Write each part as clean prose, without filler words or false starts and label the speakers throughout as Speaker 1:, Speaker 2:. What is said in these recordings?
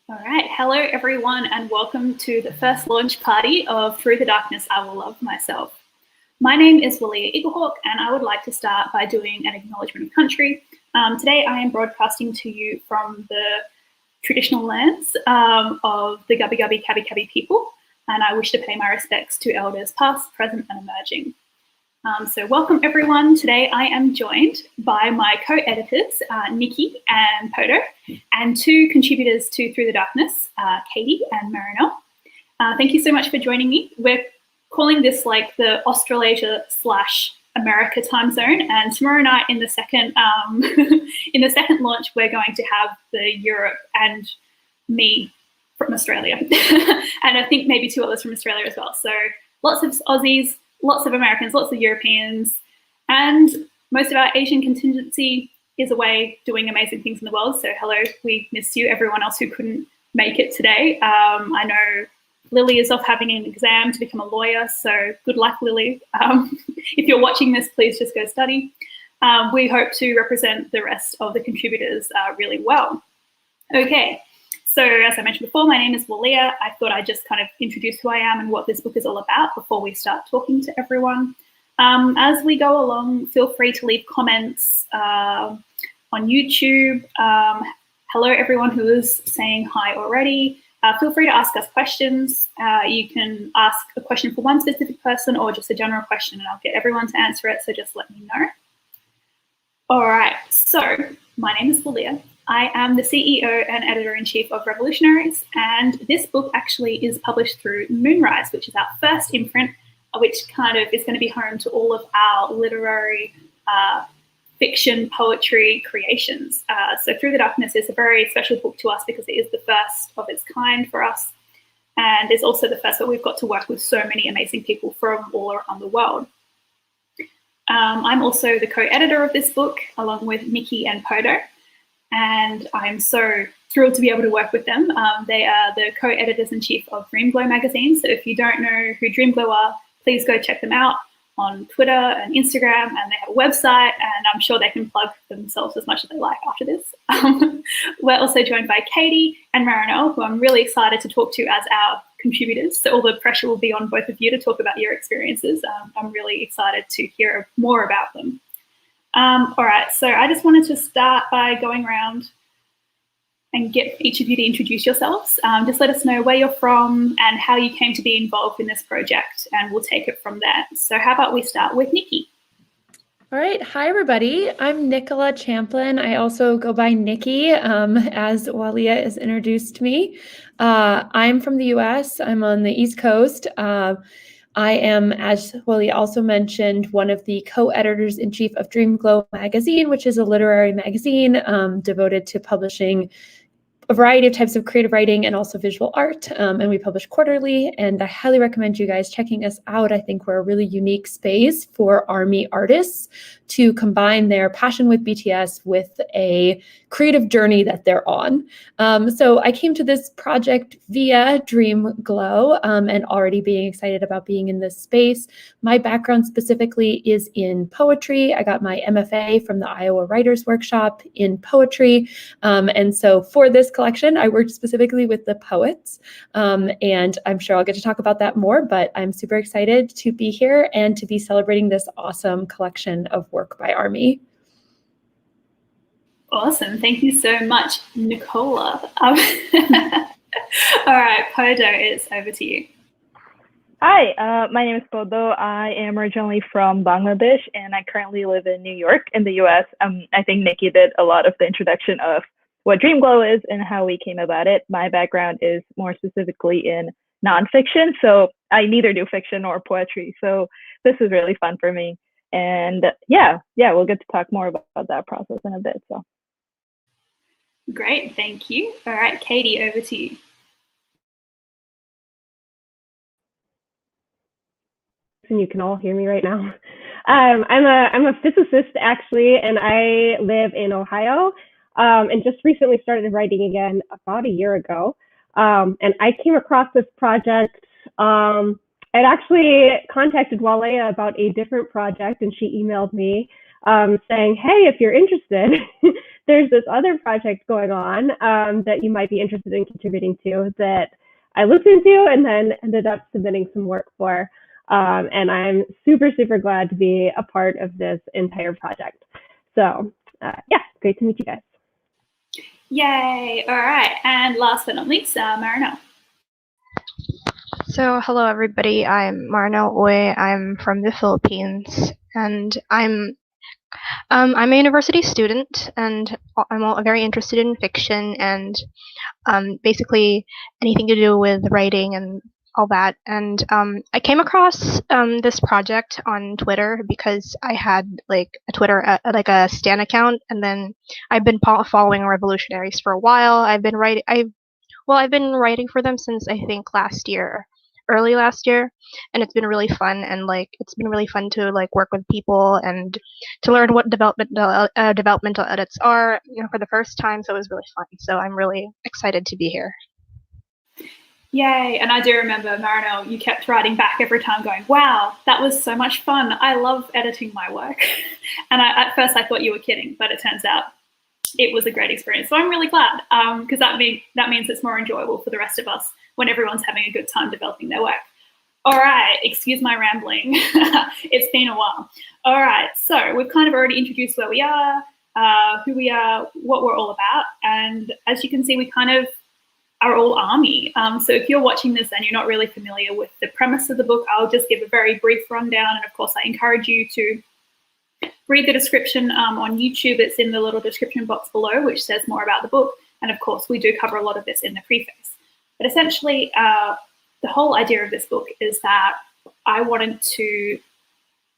Speaker 1: All right, hello everyone and welcome to the first launch party of Through the Darkness I Will Love Myself. My name is Walia Eaglehawk and I would like to start by doing an acknowledgement of country. Today I am broadcasting to you from the traditional lands of the Gubbi Gubbi Cabbi Cabbi people, and I wish to pay my respects to elders past, present and emerging. So welcome everyone. Today I am joined by my co-editors, Nikki and Poto, and two contributors to Through the Darkness, Katie and Marinelle. Thank you so much for joining me. We're calling this like the Australasia / America time zone, and tomorrow night in the second in the second launch we're going to have the Europe and me from Australia, and I think maybe two others from Australia as well. So lots of Aussies, lots of Americans, lots of Europeans, and most of our Asian contingency is away doing amazing things in the world. So hello, we miss you, everyone else who couldn't make it today. I know Lily is off having an exam to become a lawyer, so good luck, Lily. If you're watching this, please just go study. We hope to represent the rest of the contributors really well. Okay. So as I mentioned before, my name is Walia. I thought I'd just kind of introduce who I am and what this book is all about before we start talking to everyone. As we go along, feel free to leave comments on YouTube. Hello, everyone who is saying hi already. Feel free to ask us questions. You can ask a question for one specific person or just a general question and I'll get everyone to answer it, so just let me know. All right, so my name is Walia. I am the CEO and editor-in-chief of Revolutionaries, and this book actually is published through Moonrise, which is our first imprint, which kind of is going to be home to all of our literary fiction, poetry creations. So Through the Darkness is a very special book to us because it is the first of its kind for us, and it's also the first that we've got to work with so many amazing people from all around the world. I'm also the co-editor of this book, along with Nikki and Poto, and I'm so thrilled to be able to work with them. They are the co-editors-in-chief of Dreamglow magazine, so if you don't know who Dreamglow are, please go check them out on Twitter and Instagram, and they have a website, and I'm sure they can plug themselves as much as they like after this. We're also joined by Katie and Marinelle, who I'm really excited to talk to as our contributors, so all the pressure will be on both of you to talk about your experiences. I'm really excited to hear more about them. All right, so I just wanted to start by going around and get each of you to introduce yourselves. Just let us know where you're from and how you came to be involved in this project, and we'll take it from there. So how about we start with Nikki?
Speaker 2: All right. Hi, everybody. I'm Nicola Champlin. I also go by Nikki, as Walia has introduced me. I'm from the US. I'm on the East Coast. I am, as Walia also mentioned, one of the co-editors-in-chief of Dreamglow magazine, which is a literary magazine devoted to publishing a variety of types of creative writing and also visual art, and we publish quarterly, and I highly recommend you guys checking us out. I think we're a really unique space for ARMY artists to combine their passion with BTS with a creative journey that they're on. So I came to this project via Dreamglow and already being excited about being in this space. My background specifically is in poetry. I got my MFA from the Iowa Writers Workshop in poetry, and so for this collection, I worked specifically with the poets, and I'm sure I'll get to talk about that more, but I'm super excited to be here and to be celebrating this awesome collection of work by ARMY.
Speaker 1: Awesome, thank you so much, Nicola. All right, Poto, it's over to you.
Speaker 3: Hi, my name is Podo. I am originally from Bangladesh, and I currently live in New York in the US. I think Nikki did a lot of the introduction of what Dreamglow is and how we came about it. My background is more specifically in nonfiction, so I neither do fiction nor poetry. So this is really fun for me. And yeah, we'll get to talk more about that process in a bit. So
Speaker 1: great, thank you. All right, Katie, over to you.
Speaker 4: And you can all hear me right now. I'm a physicist actually, and I live in Ohio, and just recently started writing again about a year ago. And I came across this project. I'd actually contacted Walia about a different project, and she emailed me saying, "Hey, if you're interested, there's this other project going on that you might be interested in contributing to that I listened to and then ended up submitting some work for. And I'm super, super glad to be a part of this entire project. So yeah, great to meet you guys.
Speaker 1: Yay. All right. And last but not least, Marinelle.
Speaker 5: So hello everybody, I'm Marinelle Oy. I'm from the Philippines, and I'm a university student, and I'm very interested in fiction and basically anything to do with writing and all that. And I came across this project on Twitter because I had like a Twitter like a Stan account, and then I've been following Revolutionaries for a while. I've been writing for them since I think early last year, and it's been really fun. And like it's been really fun to like work with people and to learn what developmental edits are, for the first time. So it was really fun. So I'm really excited to be here.
Speaker 1: Yay. And I do remember, Marinelle, you kept writing back every time going, wow, that was so much fun. I love editing my work. And at first I thought you were kidding, but it turns out it was a great experience. So I'm really glad, because that means it's more enjoyable for the rest of us when everyone's having a good time developing their work. All right, excuse my rambling. It's been a while. All right, so we've kind of already introduced where we are, who we are, what we're all about. And as you can see, we kind of are all ARMY. So if you're watching this and you're not really familiar with the premise of the book, I'll just give a very brief rundown. And of course, I encourage you to read the description on YouTube. It's in the little description box below, which says more about the book. And of course, we do cover a lot of this in the preface. But essentially, the whole idea of this book is that I wanted to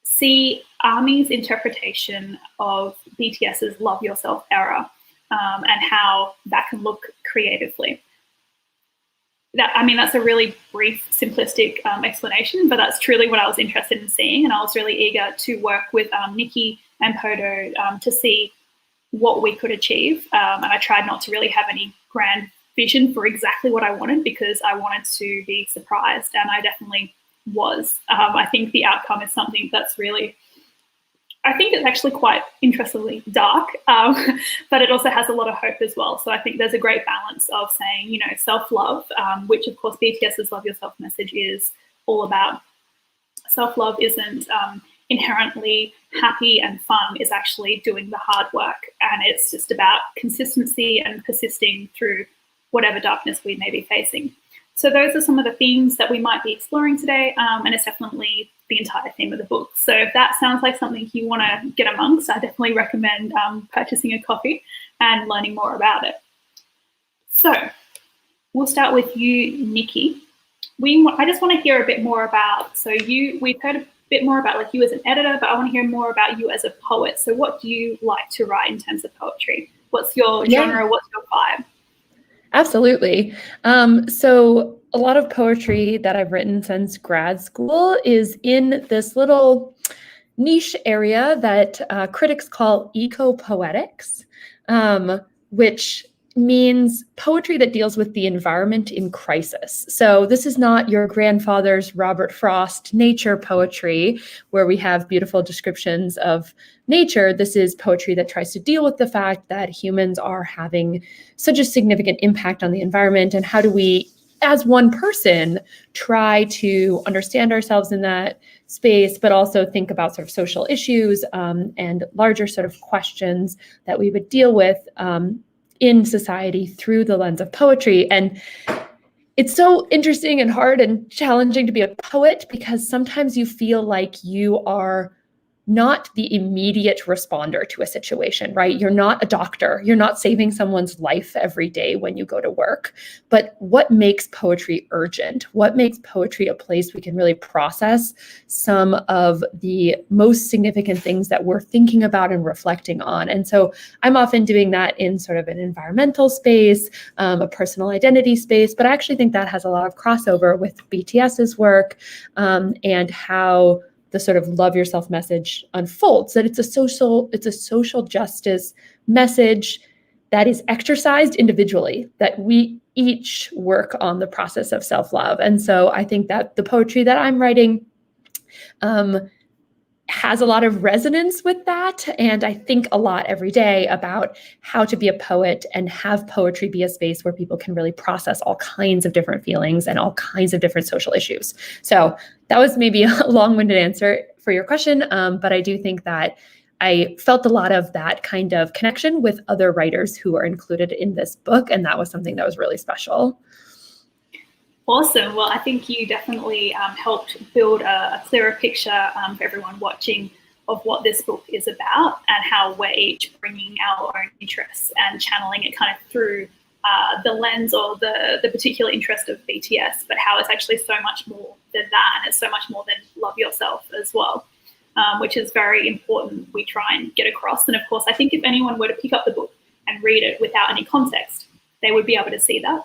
Speaker 1: see ARMY's interpretation of BTS's Love Yourself era and how that can look creatively. That's a really brief, simplistic explanation, but that's truly what I was interested in seeing. And I was really eager to work with Nikki and Podo to see what we could achieve. And I tried not to really have any grand vision for exactly what I wanted, because I wanted to be surprised, and I definitely was. I think the outcome is something that's really, I think it's actually quite interestingly dark, but it also has a lot of hope as well. So I think there's a great balance of saying, self-love, which of course BTS's Love Yourself message is all about. Self-love isn't inherently happy and fun, is actually doing the hard work, and it's just about consistency and persisting through whatever darkness we may be facing. So those are some of the themes that we might be exploring today, and it's definitely the entire theme of the book. So if that sounds like something you want to get amongst, I definitely recommend purchasing a copy and learning more about it. So we'll start with you, Nikki. I just want to hear a bit more about, we've heard a bit more about like you as an editor, but I want to hear more about you as a poet. So what do you like to write in terms of poetry? What's your genre? What's your vibe?
Speaker 2: Absolutely. So a lot of poetry that I've written since grad school is in this little niche area that critics call eco-poetics, which means poetry that deals with the environment in crisis. So this is not your grandfather's Robert Frost nature poetry, where we have beautiful descriptions of nature. This is poetry that tries to deal with the fact that humans are having such a significant impact on the environment, and how do we, as one person, try to understand ourselves in that space, but also think about sort of social issues and larger sort of questions that we would deal with in society through the lens of poetry. And it's so interesting and hard and challenging to be a poet, because sometimes you feel like you are not the immediate responder to a situation, right? You're not a doctor. You're not saving someone's life every day when you go to work. But what makes poetry urgent? What makes poetry a place we can really process some of the most significant things that we're thinking about and reflecting on? And so I'm often doing that in sort of an environmental space, a personal identity space, but I actually think that has a lot of crossover with BTS's work and how the sort of love yourself message unfolds, that it's a social justice message that is exercised individually, that we each work on the process of self-love. And so I think that the poetry that I'm writing has a lot of resonance with that. And I think a lot every day about how to be a poet and have poetry be a space where people can really process all kinds of different feelings and all kinds of different social issues. So that was maybe a long-winded answer for your question, but I do think that I felt a lot of that kind of connection with other writers who are included in this book, and that was something that was really special.
Speaker 1: Awesome. Well, I think you definitely helped build a clearer picture for everyone watching of what this book is about and how we're each bringing our own interests and channeling it kind of through the lens or the particular interest of BTS, but how it's actually so much more than that, and it's so much more than love yourself as well, which is very important we try and get across. And of course, I think if anyone were to pick up the book and read it without any context, they would be able to see that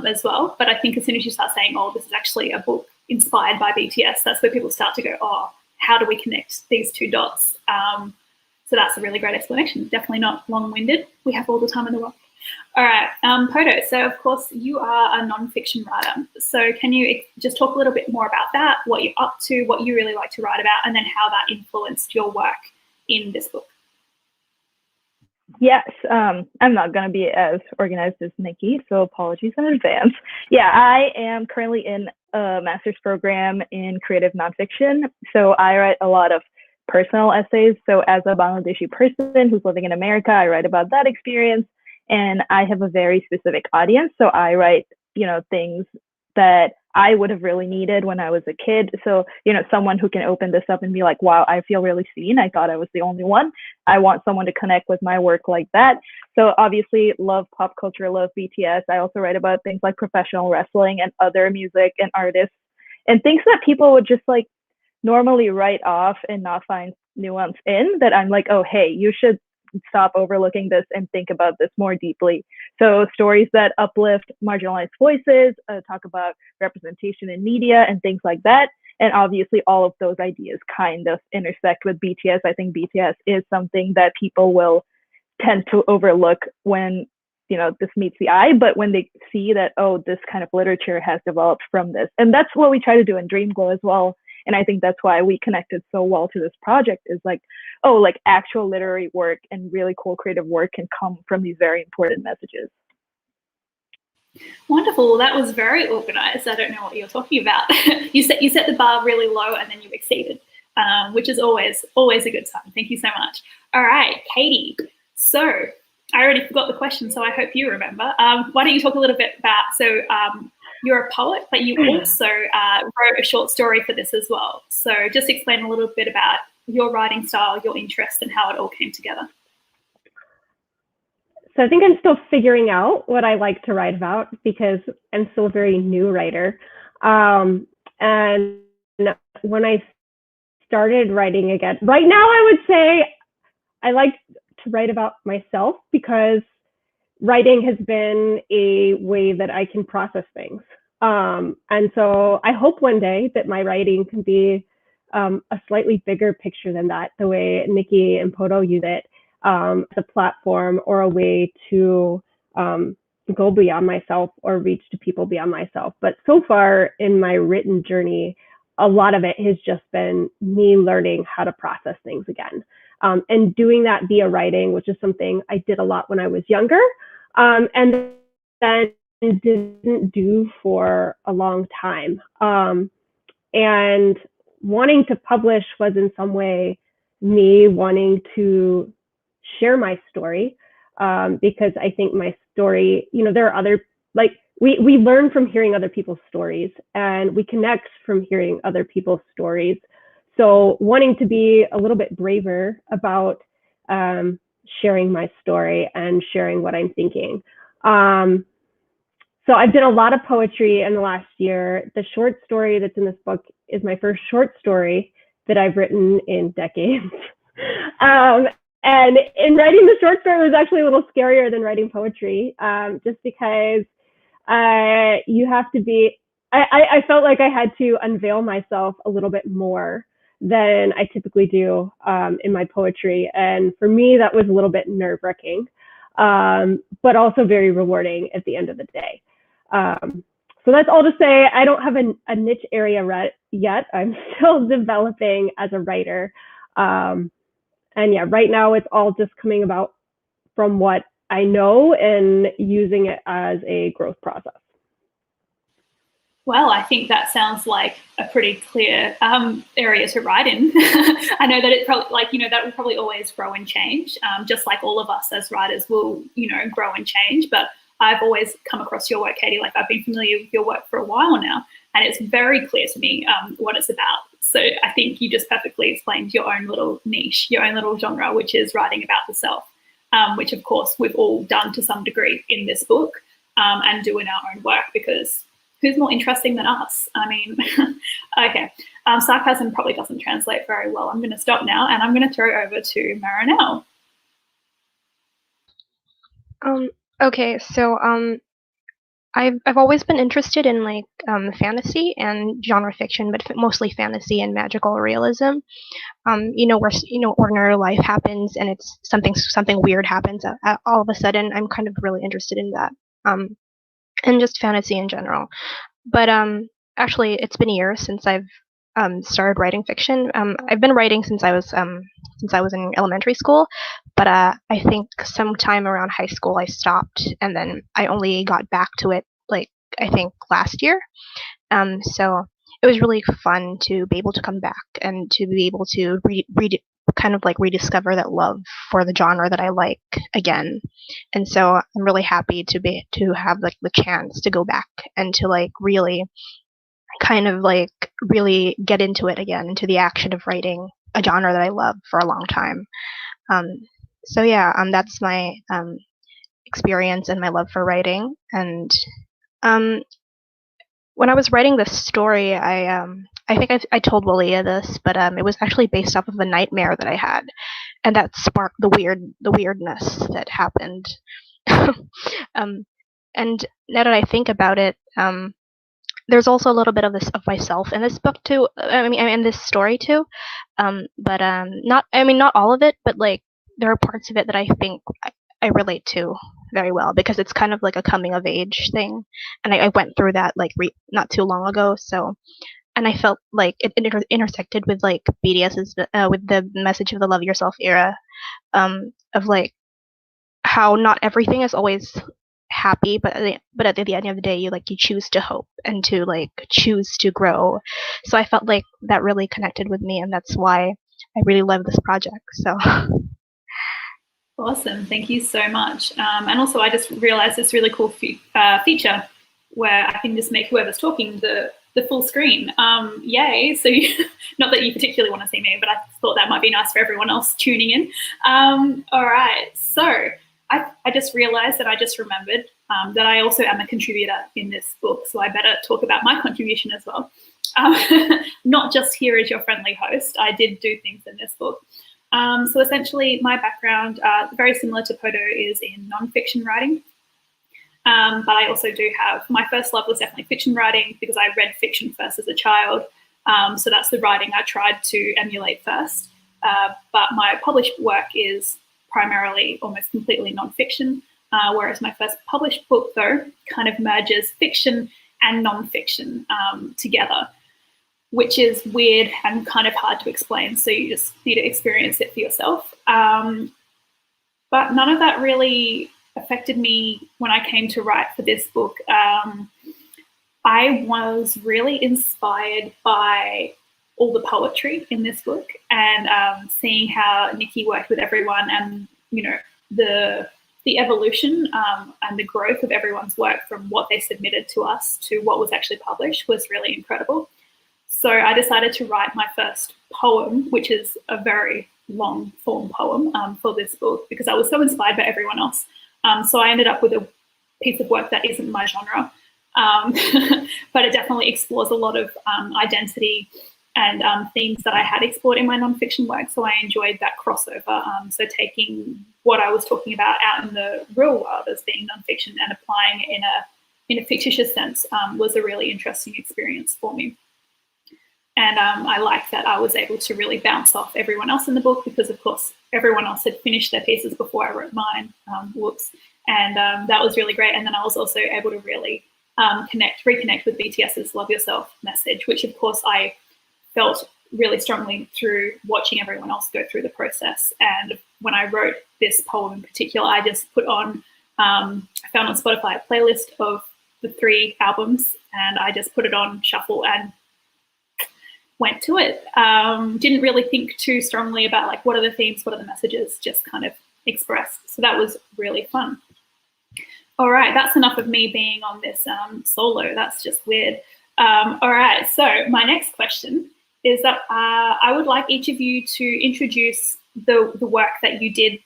Speaker 1: as well. But I think as soon as you start saying, oh, this is actually a book inspired by BTS, that's where people start to go, oh, how do we connect these two dots? So that's a really great explanation. Definitely not long-winded. We have all the time in the world. All right, Poto, so of course you are a non-fiction writer. So can you just talk a little bit more about that, what you're up to, what you really like to write about, and then how that influenced your work in this book?
Speaker 3: Yes, I'm not going to be as organized as Nikki, so apologies in advance. Yeah, I am currently in a master's program in creative nonfiction. So I write a lot of personal essays. So as a Bangladeshi person who's living in America, I write about that experience. And I have a very specific audience. So I write, things that I would have really needed when I was a kid. So, someone who can open this up and be like, wow, I feel really seen. I thought I was the only one. I want someone to connect with my work like that. So obviously love pop culture, love BTS. I also write about things like professional wrestling and other music and artists and things that people would just like normally write off and not find nuance in, that I'm like, oh, hey, you should stop overlooking this and think about this more deeply. So stories that uplift marginalized voices, talk about representation in media and things like that. And obviously all of those ideas kind of intersect with BTS. I think BTS is something that people will tend to overlook when, this meets the eye, but when they see that, oh, this kind of literature has developed from this. And that's what we try to do in Dreamglow as well. And I think that's why we connected so well to this project, is like, oh, like actual literary work and really cool creative work can come from these very important messages.
Speaker 1: Wonderful. That was very organized. I don't know what you're talking about. you set the bar really low and then you exceeded, which is always a good sign. Thank you so much. All right, Katie. So I already forgot the question, so I hope you remember. Why don't you talk a little bit about, so you're a poet, but you also wrote a short story for this as well. So just explain a little bit about your writing style, your interest, and how it all came together.
Speaker 4: So I think I'm still figuring out what I like to write about because I'm still a very new writer. And when I started writing again, right now I would say I like to write about myself because writing has been a way that I can process things. And so I hope one day that my writing can be a slightly bigger picture than that, the way Nikki and Poto use it as a platform or a way to go beyond myself or reach to people beyond myself. But so far in my written journey, a lot of it has just been me learning how to process things again. And doing that via writing, which is something I did a lot when I was younger, and then didn't do for a long time. And wanting to publish was in some way me wanting to share my story, because I think my story, there are other, like, we learn from hearing other people's stories and we connect from hearing other people's stories. So wanting to be a little bit braver about sharing my story and sharing what I'm thinking. So I've done a lot of poetry in the last year. The short story that's in this book is my first short story that I've written in decades. And in writing the short story was actually a little scarier than writing poetry, just because you have to be, I felt like I had to unveil myself a little bit more than I typically do in my poetry. And for me, that was a little bit nerve-wracking, but also very rewarding at the end of the day. So that's all to say, I don't have a niche area yet. I'm still developing as a writer. And yeah, right now it's all just coming about from what I know and using it as a growth process.
Speaker 1: Well, I think that sounds like a pretty clear area to write in. I know that it probably, like, that will probably always grow and change, just like all of us as writers will, grow and change. But I've always come across your work, Katie. Like, I've been familiar with your work for a while now, and it's very clear to me what it's about. So I think you just perfectly explained your own little niche, your own little genre, which is writing about the self, which, of course, we've all done to some degree in this book and do in our own work, because who's more interesting than us? I mean, okay. Sarcasm probably doesn't translate very well. I'm going to stop now, and I'm going to throw over to Marinelle.
Speaker 5: Okay, so I've always been interested in like fantasy and genre fiction, but mostly fantasy and magical realism. Where ordinary life happens and it's something weird happens all of a sudden. I'm kind of really interested in that. And just fantasy in general. But actually, it's been years since I've started writing fiction. I've been writing since I was in elementary school, but I think sometime around high school I stopped, and then I only got back to it like I think last year. So it was really fun to be able to come back and to be able to rediscover that love for the genre that I like again. And so I'm really happy to have like the chance to go back and to like really really get into it again, into the action of writing a genre that I love for a long time. So yeah, that's my experience and my love for writing. And when I was writing this story, I think I told Walia this, but it was actually based off of a nightmare that I had, and that sparked the weirdness that happened. And now that I think about it, there's also a little bit of myself in this book too. I mean, in this story too. But not all of it, but like there are parts of it that I think I relate to very well, because it's kind of like a coming of age thing, and I went through that like not too long ago. So, and I felt like it intersected with like BTS's with the message of the Love Yourself era, of like how not everything is always happy, but at the end of the day, you choose to hope and to like choose to grow. So I felt like that really connected with me, and that's why I really love this project. So.
Speaker 1: Awesome, thank you so much. And also, I just realized this really cool feature where I can just make whoever's talking the full screen. Yay! So not that you particularly want to see me, but I thought that might be nice for everyone else tuning in. All right, so I just realized that I just remembered that I also am a contributor in this book, so I better talk about my contribution as well. Not just here as your friendly host. I did do things in this book. So essentially, my background, very similar to Podo, is in non-fiction writing. But I also do have, my first love was definitely fiction writing, because I read fiction first as a child. So that's the writing I tried to emulate first. But my published work is primarily almost completely non-fiction, whereas my first published book, though, kind of merges fiction and non-fiction together, which is weird and kind of hard to explain. So you just need to experience it for yourself. But none of that really affected me when I came to write for this book. I was really inspired by all the poetry in this book, and seeing how Nikki worked with everyone, and the evolution and the growth of everyone's work from what they submitted to us to what was actually published was really incredible. So I decided to write my first poem, which is a very long form poem for this book, because I was so inspired by everyone else. So I ended up with a piece of work that isn't my genre, but it definitely explores a lot of identity and themes that I had explored in my nonfiction work. So I enjoyed that crossover. So taking what I was talking about out in the real world as being nonfiction and applying it in a fictitious sense was a really interesting experience for me. And I like that I was able to really bounce off everyone else in the book, because, of course, everyone else had finished their pieces before I wrote mine. Whoops. And that was really great. And then I was also able to really reconnect with BTS's Love Yourself message, which, of course, I felt really strongly through watching everyone else go through the process. And when I wrote this poem in particular, I just put on, I found on Spotify a playlist of the 3 albums, and I just put it on shuffle and went to it. Didn't really think too strongly about like what are the themes, what are the messages, just kind of expressed. So that was really fun. All right, that's enough of me being on this solo. That's just weird. All right, so my next question is that I would like each of you to introduce the work that you did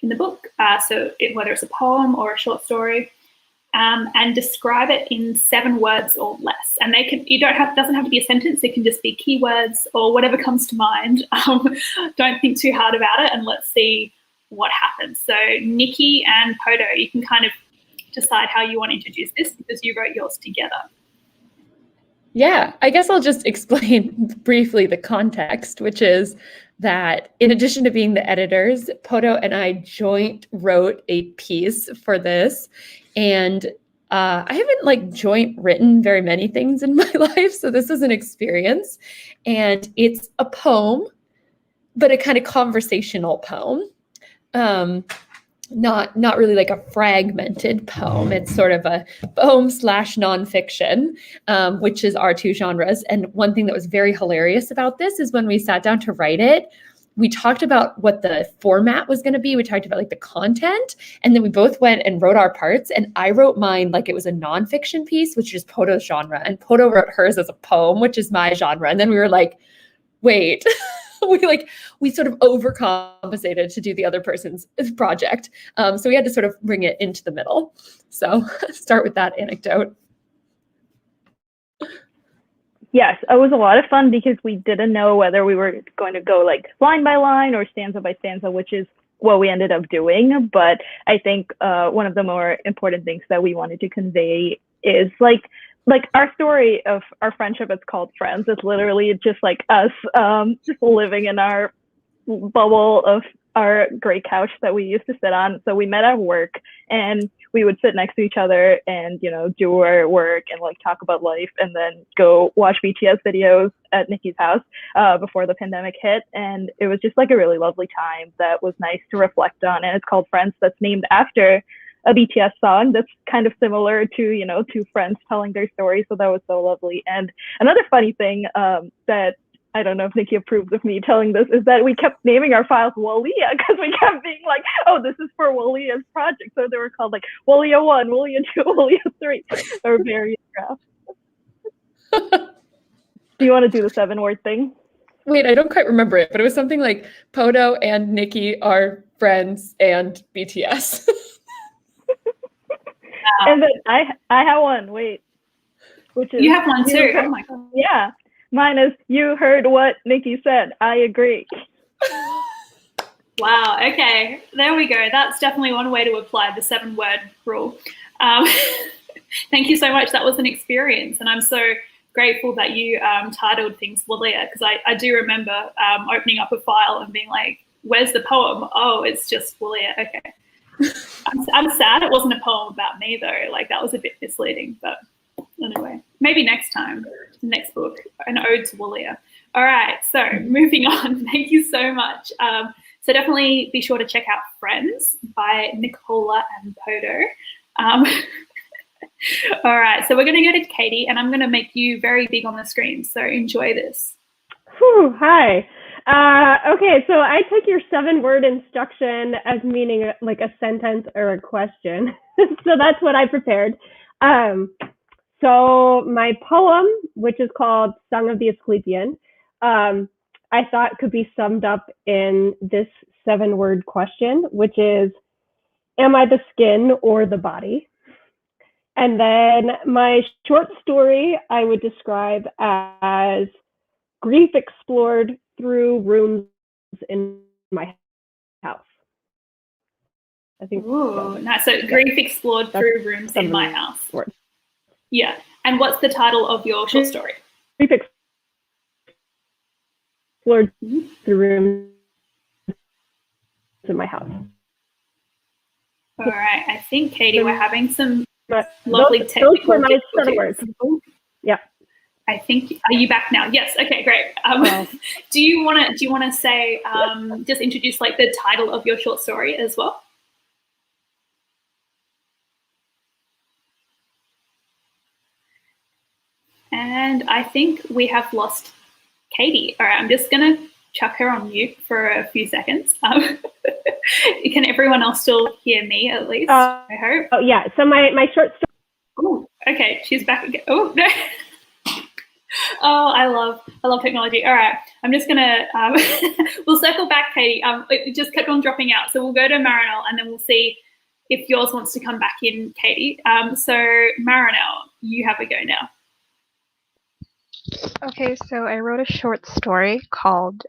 Speaker 1: in the book. So whether it's a poem or a short story, and describe it in 7 words or less. And doesn't have to be a sentence. It can just be keywords or whatever comes to mind. Don't think too hard about it, and let's see what happens. So Nikki and Poto, you can kind of decide how you want to introduce this because you wrote yours together.
Speaker 2: Yeah, I guess I'll just explain briefly the context, which is that in addition to being the editors, Poto and I joint wrote a piece for this. And I haven't joint written very many things in my life, so this is an experience. And it's a poem, but a kind of conversational poem. Not really like a fragmented poem. It's sort of a poem / nonfiction, which is our 2 genres. And one thing that was very hilarious about this is when we sat down to write it, we talked about what the format was going to be. We talked about like the content, and then we both went and wrote our parts. And I wrote mine like it was a nonfiction piece, which is Poto's genre, and Poto wrote hers as a poem, which is my genre. And then we were like, wait, we sort of overcompensated to do the other person's project. So we had to sort of bring it into the middle. So start with that anecdote.
Speaker 3: Yes, it was a lot of fun because we didn't know whether we were going to go like line by line or stanza by stanza, which is what we ended up doing. But I think one of the more important things that we wanted to convey is like our story of our friendship is called Friends. It's literally just like us just living in our bubble of our great couch that we used to sit on. So we met at work and we would sit next to each other and, do our work and like talk about life and then go watch BTS videos at Nikki's house before the pandemic hit. And it was just like a really lovely time that was nice to reflect on. And it's called Friends. That's named after a BTS song that's kind of similar to, 2 friends telling their story. So that was so lovely. And another funny thing that I don't know if Nikki approves of me telling this, is that we kept naming our files Walia because we kept being like, oh, this is for Walia's project. So they were called like Walia 1, Walia 2, Walia 3, or various drafts. Do you want to do the 7-word thing?
Speaker 2: Wait, I don't quite remember it, but it was something like Poto and Nikki are friends and BTS.
Speaker 3: And then I have one, wait. Which is,
Speaker 1: you have one too, oh my God.
Speaker 3: Yeah. Mine is, you heard what Nikki said. I agree.
Speaker 1: Wow. Okay. There we go. That's definitely one way to apply the 7-word rule. Thank you so much. That was an experience. And I'm so grateful that you titled things Walia, because I do remember opening up a file and being like, where's the poem? Oh, it's just Walia. Okay. I'm sad it wasn't a poem about me though. Like that was a bit misleading, but anyway, maybe next time, next book, an ode to Walia. All right, so moving on. Thank you so much. So definitely be sure to check out Friends by Nicola and Poto. All right, so we're going to go to Katie, and I'm going to make you very big on the screen. So enjoy this.
Speaker 4: Whew, hi. Okay, so I took your 7-word instruction as meaning like a sentence or a question. So that's what I prepared. So my poem, which is called Song of the Asclepian, I thought could be summed up in this 7-word question, which is, am I the skin or the body? And then my short story I would describe as grief explored through rooms in my house. I think.
Speaker 1: Ooh, nice. So grief explored through rooms in my house.
Speaker 4: Word.
Speaker 1: Yeah. And what's the title of your short story?
Speaker 4: Grief explored through rooms in my house.
Speaker 1: All right. I think, Katie, we're having some lovely technical
Speaker 4: those were my 7 words. Yeah.
Speaker 1: I think, are you back now? Yes. Okay, great. Do you want to say, just introduce like the title of your short story as well? And I think we have lost Katie. All right, I'm just going to chuck her on mute for a few seconds. Can everyone else still hear me at least? I hope.
Speaker 4: Oh, yeah. So my short story.
Speaker 1: Oh, okay. She's back again. Oh, no. Oh, I love technology. All right, I'm just gonna we'll circle back, Katie. It just kept on dropping out, so we'll go to Marinelle and then we'll see if yours wants to come back in, Katie. So Marinelle, you have a go now.
Speaker 5: Okay, so I wrote a short story called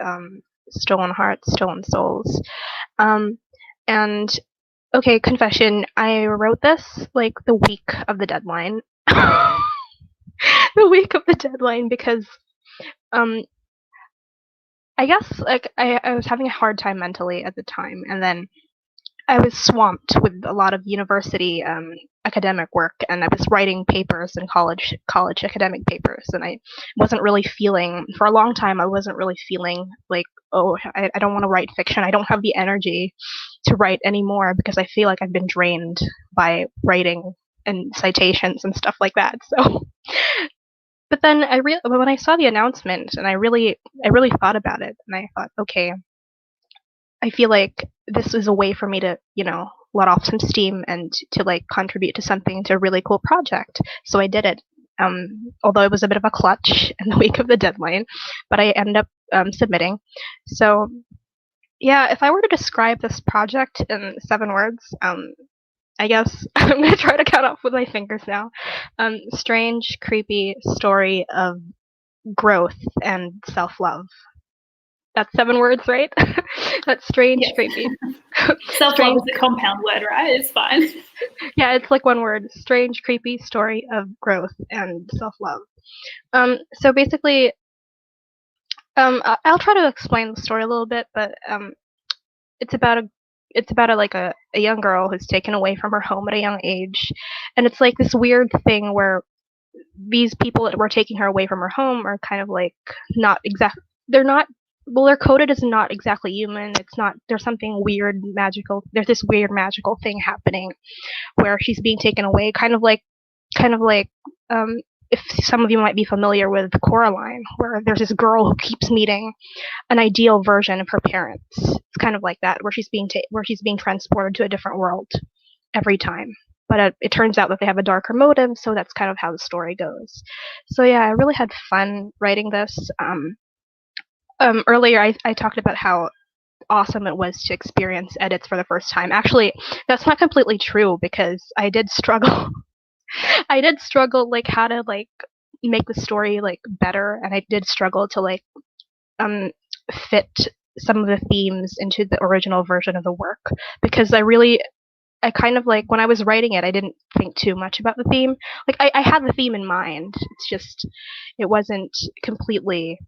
Speaker 5: Stolen Hearts, Stolen Souls. And okay, confession, I wrote this like the week of the deadline. The week of the deadline because I guess like I was having a hard time mentally at the time, and then I was swamped with a lot of university academic work, and I was writing papers in college academic papers, and I wasn't really feeling, for a long time I wasn't really feeling like, oh, I don't want to write fiction. I don't have the energy to write anymore because I feel like I've been drained by writing and citations and stuff like that. So but then when I saw the announcement, and I really thought about it, and I thought, okay, I feel like this is a way for me to, let off some steam and to like contribute to something, to a really cool project. So I did it. Although it was a bit of a clutch in the week of the deadline, but I ended up submitting. So yeah, if I were to describe this project in 7 words, I guess I'm going to try to count off with my fingers now. Strange, creepy story of growth and self-love. That's 7 words, right? That's strange, yes. Creepy.
Speaker 1: Self-love is a compound word, right? It's fine.
Speaker 5: Yeah, it's like 1 word. Strange, creepy story of growth and self-love. So basically, I'll try to explain the story a little bit, but it's about a young girl who's taken away from her home at a young age, and it's like this weird thing where these people that were taking her away from her home are kind of like not exact. They're not. Well, they're coded as not exactly human. It's not. There's something weird, magical. There's this weird magical thing happening where she's being taken away, kind of like if some of you might be familiar with Coraline, where there's this girl who keeps meeting an ideal version of her parents. It's kind of like that, where she's being transported to a different world every time. But it turns out that they have a darker motive, so that's kind of how the story goes. So yeah, I really had fun writing this. Earlier I talked about how awesome it was to experience edits for the first time. Actually, that's not completely true, because I did struggle. I did struggle like how to like make the story like better, and I did struggle to like fit some of the themes into the original version of the work, because I kind of like, when I was writing it, I didn't think too much about the theme. Like I had the theme in mind. It's just it wasn't completely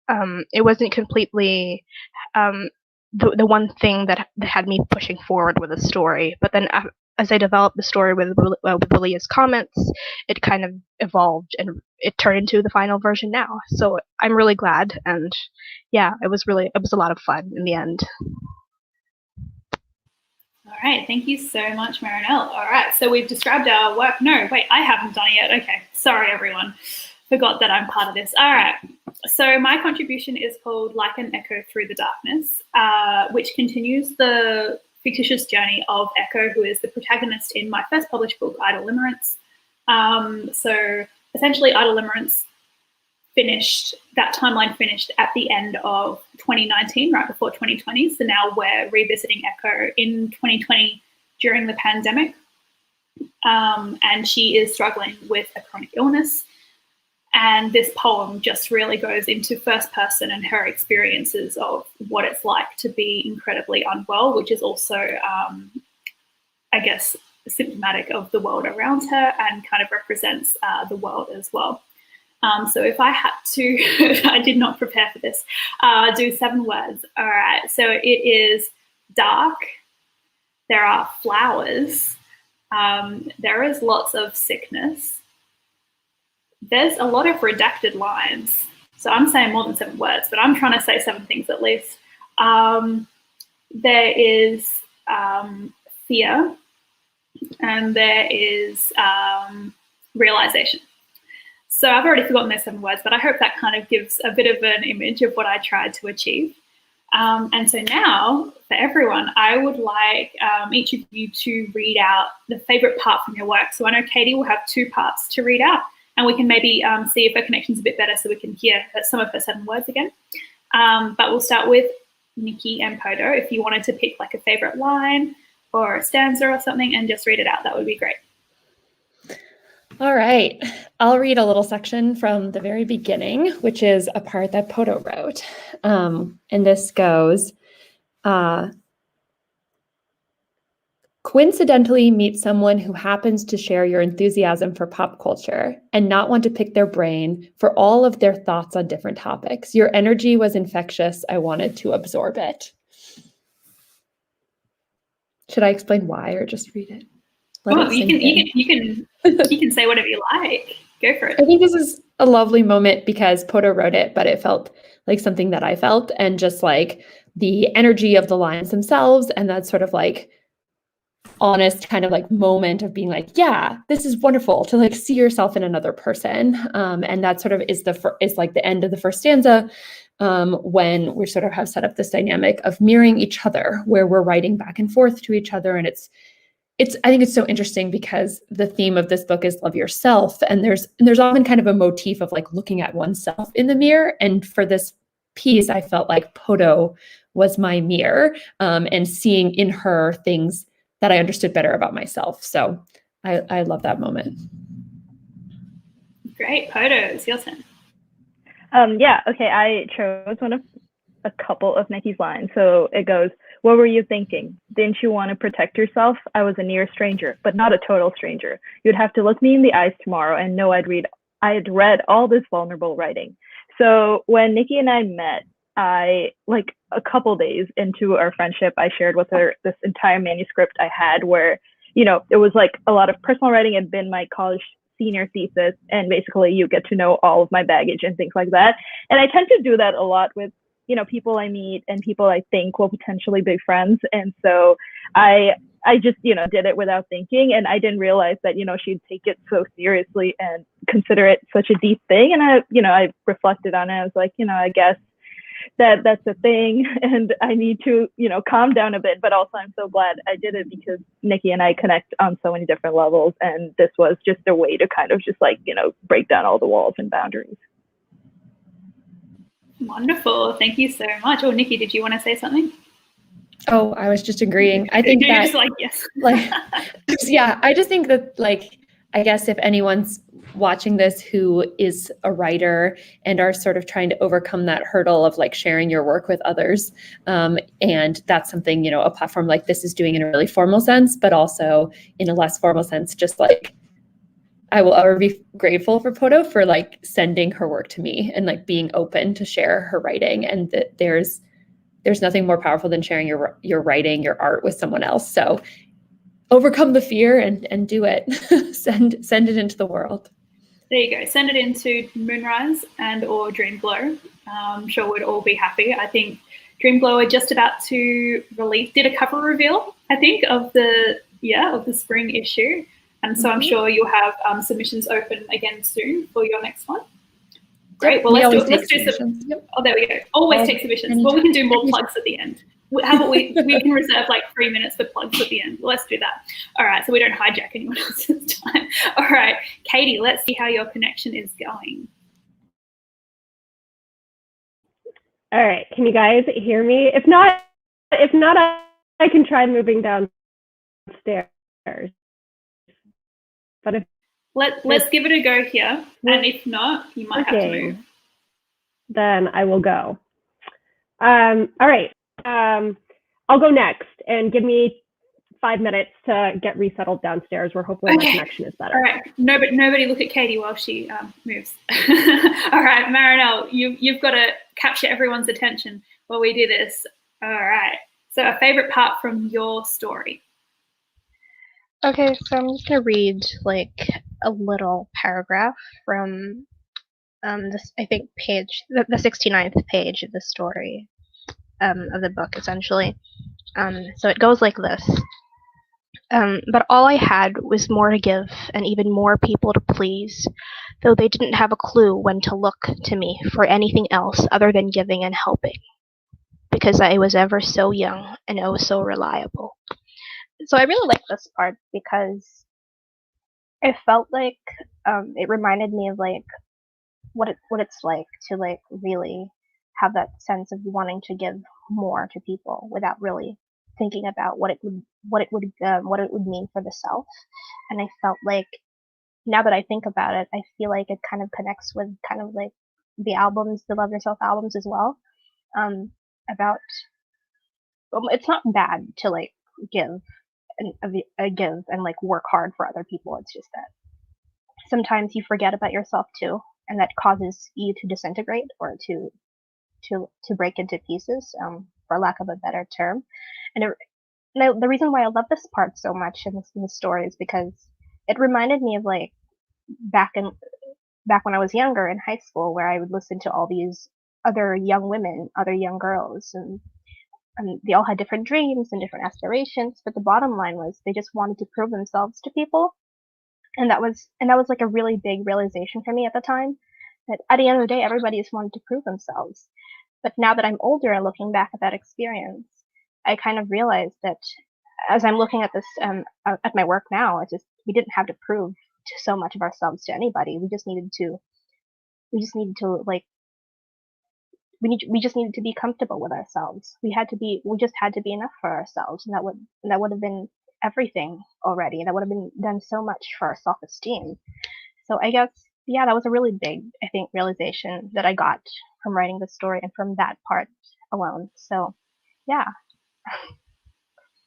Speaker 5: the one thing that had me pushing forward with the story. But then as I developed the story with Lia's comments, it kind of evolved and it turned into the final version now. So I'm really glad, and yeah, it was a lot of fun in the end.
Speaker 1: All right, thank you so much, Marinelle. All right, so we've described our work. No, wait, I haven't done it yet. Okay, sorry everyone. Forgot that I'm part of this. All right, so my contribution is called Like an Echo Through the Darkness, which continues the fictitious journey of Echo, who is the protagonist in my first published book, Idle Limerence. So essentially Idle Limerence that timeline finished at the end of 2019, right before 2020. So now we're revisiting Echo in 2020 during the pandemic. And she is struggling with a chronic illness. And this poem just really goes into first person and her experiences of what it's like to be incredibly unwell, which is also, I guess, symptomatic of the world around her and kind of represents the world as well. So if I had to, I did not prepare for this, do 7 words. All right, so it is dark, there are flowers, there is lots of sickness, there's a lot of redacted lines. So I'm saying more than 7 words, but I'm trying to say 7 things at least. There is fear, and there is realization. So I've already forgotten those 7 words, but I hope that kind of gives a bit of an image of what I tried to achieve. And so now, for everyone, I would like each of you to read out the favorite part from your work. So I know Katie will have 2 parts to read out, and we can maybe see if her connection's a bit better so we can hear some of her 7 words again. But we'll start with Nikki and Poto. If you wanted to pick like a favorite line or a stanza or something and just read it out, that would be great.
Speaker 2: All right, I'll read a little section from the very beginning, which is a part that Poto wrote. And this goes, coincidentally meet someone who happens to share your enthusiasm for pop culture and not want to pick their brain for all of their thoughts on different topics. Your energy was infectious. I wanted to absorb it. Should I explain why or just read it?
Speaker 1: You can say whatever you like. Go for it.
Speaker 2: I think this is a lovely moment because Poto wrote it, but it felt like something that I felt, and just like the energy of the lines themselves, and that sort of like honest kind of like moment of being like, yeah, this is wonderful to like see yourself in another person. And that sort of is like the end of the first stanza, when we sort of have set up this dynamic of mirroring each other, where we're writing back and forth to each other. And I think it's so interesting because the theme of this book is love yourself. And there's often kind of a motif of like looking at oneself in the mirror. And for this piece, I felt like Poto was my mirror, and seeing in her things that I understood better about myself. So I love that moment.
Speaker 1: Great. Poto, it's your turn.
Speaker 3: Yeah, okay, I chose a couple of Nikki's lines. So it goes, what were you thinking? Didn't you want to protect yourself? I was a near stranger, but not a total stranger. You'd have to look me in the eyes tomorrow and know I'd read all this vulnerable writing. So when Nikki and I met, like a couple days into our friendship, I shared with her this entire manuscript I had where, it was like a lot of personal writing. Had been my college senior thesis, and basically you get to know all of my baggage and things like that. And I tend to do that a lot with, people I meet and people I think will potentially be friends. And so I just, did it without thinking. And I didn't realize that, she'd take it so seriously and consider it such a deep thing. And I reflected on it. I was like, I guess that's a thing, and I need to, calm down a bit. But also I'm so glad I did it because Nikki and I connect on so many different levels. And this was just a way to kind of just like, break down all the walls and boundaries.
Speaker 1: Wonderful. Thank you so much. Oh, Nikki, did you want to say something?
Speaker 2: Oh, I was just agreeing. I think
Speaker 1: You're
Speaker 2: that
Speaker 1: just like, yes.
Speaker 2: like, yeah, I just think that like, I guess if anyone's watching this who is a writer and are sort of trying to overcome that hurdle of like sharing your work with others, and that's something, a platform like this is doing in a really formal sense, but also in a less formal sense, just like I will ever be grateful for Poto for like sending her work to me and like being open to share her writing, and that there's nothing more powerful than sharing your writing, your art with someone else. So overcome the fear and do it. send it into the world.
Speaker 1: There you go. Send it into Moonrise and or Dreamglow. I'm sure we'd all be happy. I think Dreamglow are just about to did a cover reveal, I think, of the spring issue. And so I'm sure you'll have submissions open again soon for your next one. Great. Well, let's do some. Yep. Oh, there we go. Always take submissions. Anytime. Well, we can do more plugs at the end. How about we can reserve like 3 minutes for plugs at the end. Let's do that. All right, so we don't hijack anyone else's time. All right, Katie, let's see how your connection is going.
Speaker 4: All right, can you guys hear me? If not, I can try moving downstairs. But if
Speaker 1: let's give it a go here, and if not, you might have to move.
Speaker 4: Then I will go. All right. I'll go next, and give me 5 minutes to get resettled downstairs, where hopefully my connection is better.
Speaker 1: All right. Nobody look at Katie while she moves. All right, Marinelle, you've got to capture everyone's attention while we do this. All right. So a favorite part from your story.
Speaker 5: Okay, so I'm just gonna read like a little paragraph from this, I think, page, the 69th page of the story of the book, essentially. So it goes like this. But all I had was more to give and even more people to please, though they didn't have a clue when to look to me for anything else other than giving and helping, because I was ever so young and oh so reliable. So I really like this part because it felt like it reminded me of like what it's like to like really have that sense of wanting to give more to people without really thinking about what it would mean for the self. And I felt like now that I think about it, I feel like it kind of connects with kind of like the albums, the Love Yourself albums as well. About it's not bad to like give and give and like work hard for other people. It's just that sometimes you forget about yourself too, and that causes you to disintegrate or to break into pieces, for lack of a better term. And the reason why I love this part so much in the story is because it reminded me of like back when I was younger in high school, where I would listen to all these other young women, other young girls, and they all had different dreams and different aspirations, but the bottom line was they just wanted to prove themselves to people. And that was like a really big realization for me at the time, that at the end of the day, everybody just wanted to prove themselves. But now that I'm older and looking back at that experience, I kind of realized that as I'm looking at this at my work now, it's just we didn't have to prove so much of ourselves to anybody. We just needed to be comfortable with ourselves. We just had to be enough for ourselves, and that would have been everything already. That would have been done so much for our self-esteem. So I guess, yeah, that was a really big, I think, realization that I got from writing the story and from that part alone. So, yeah.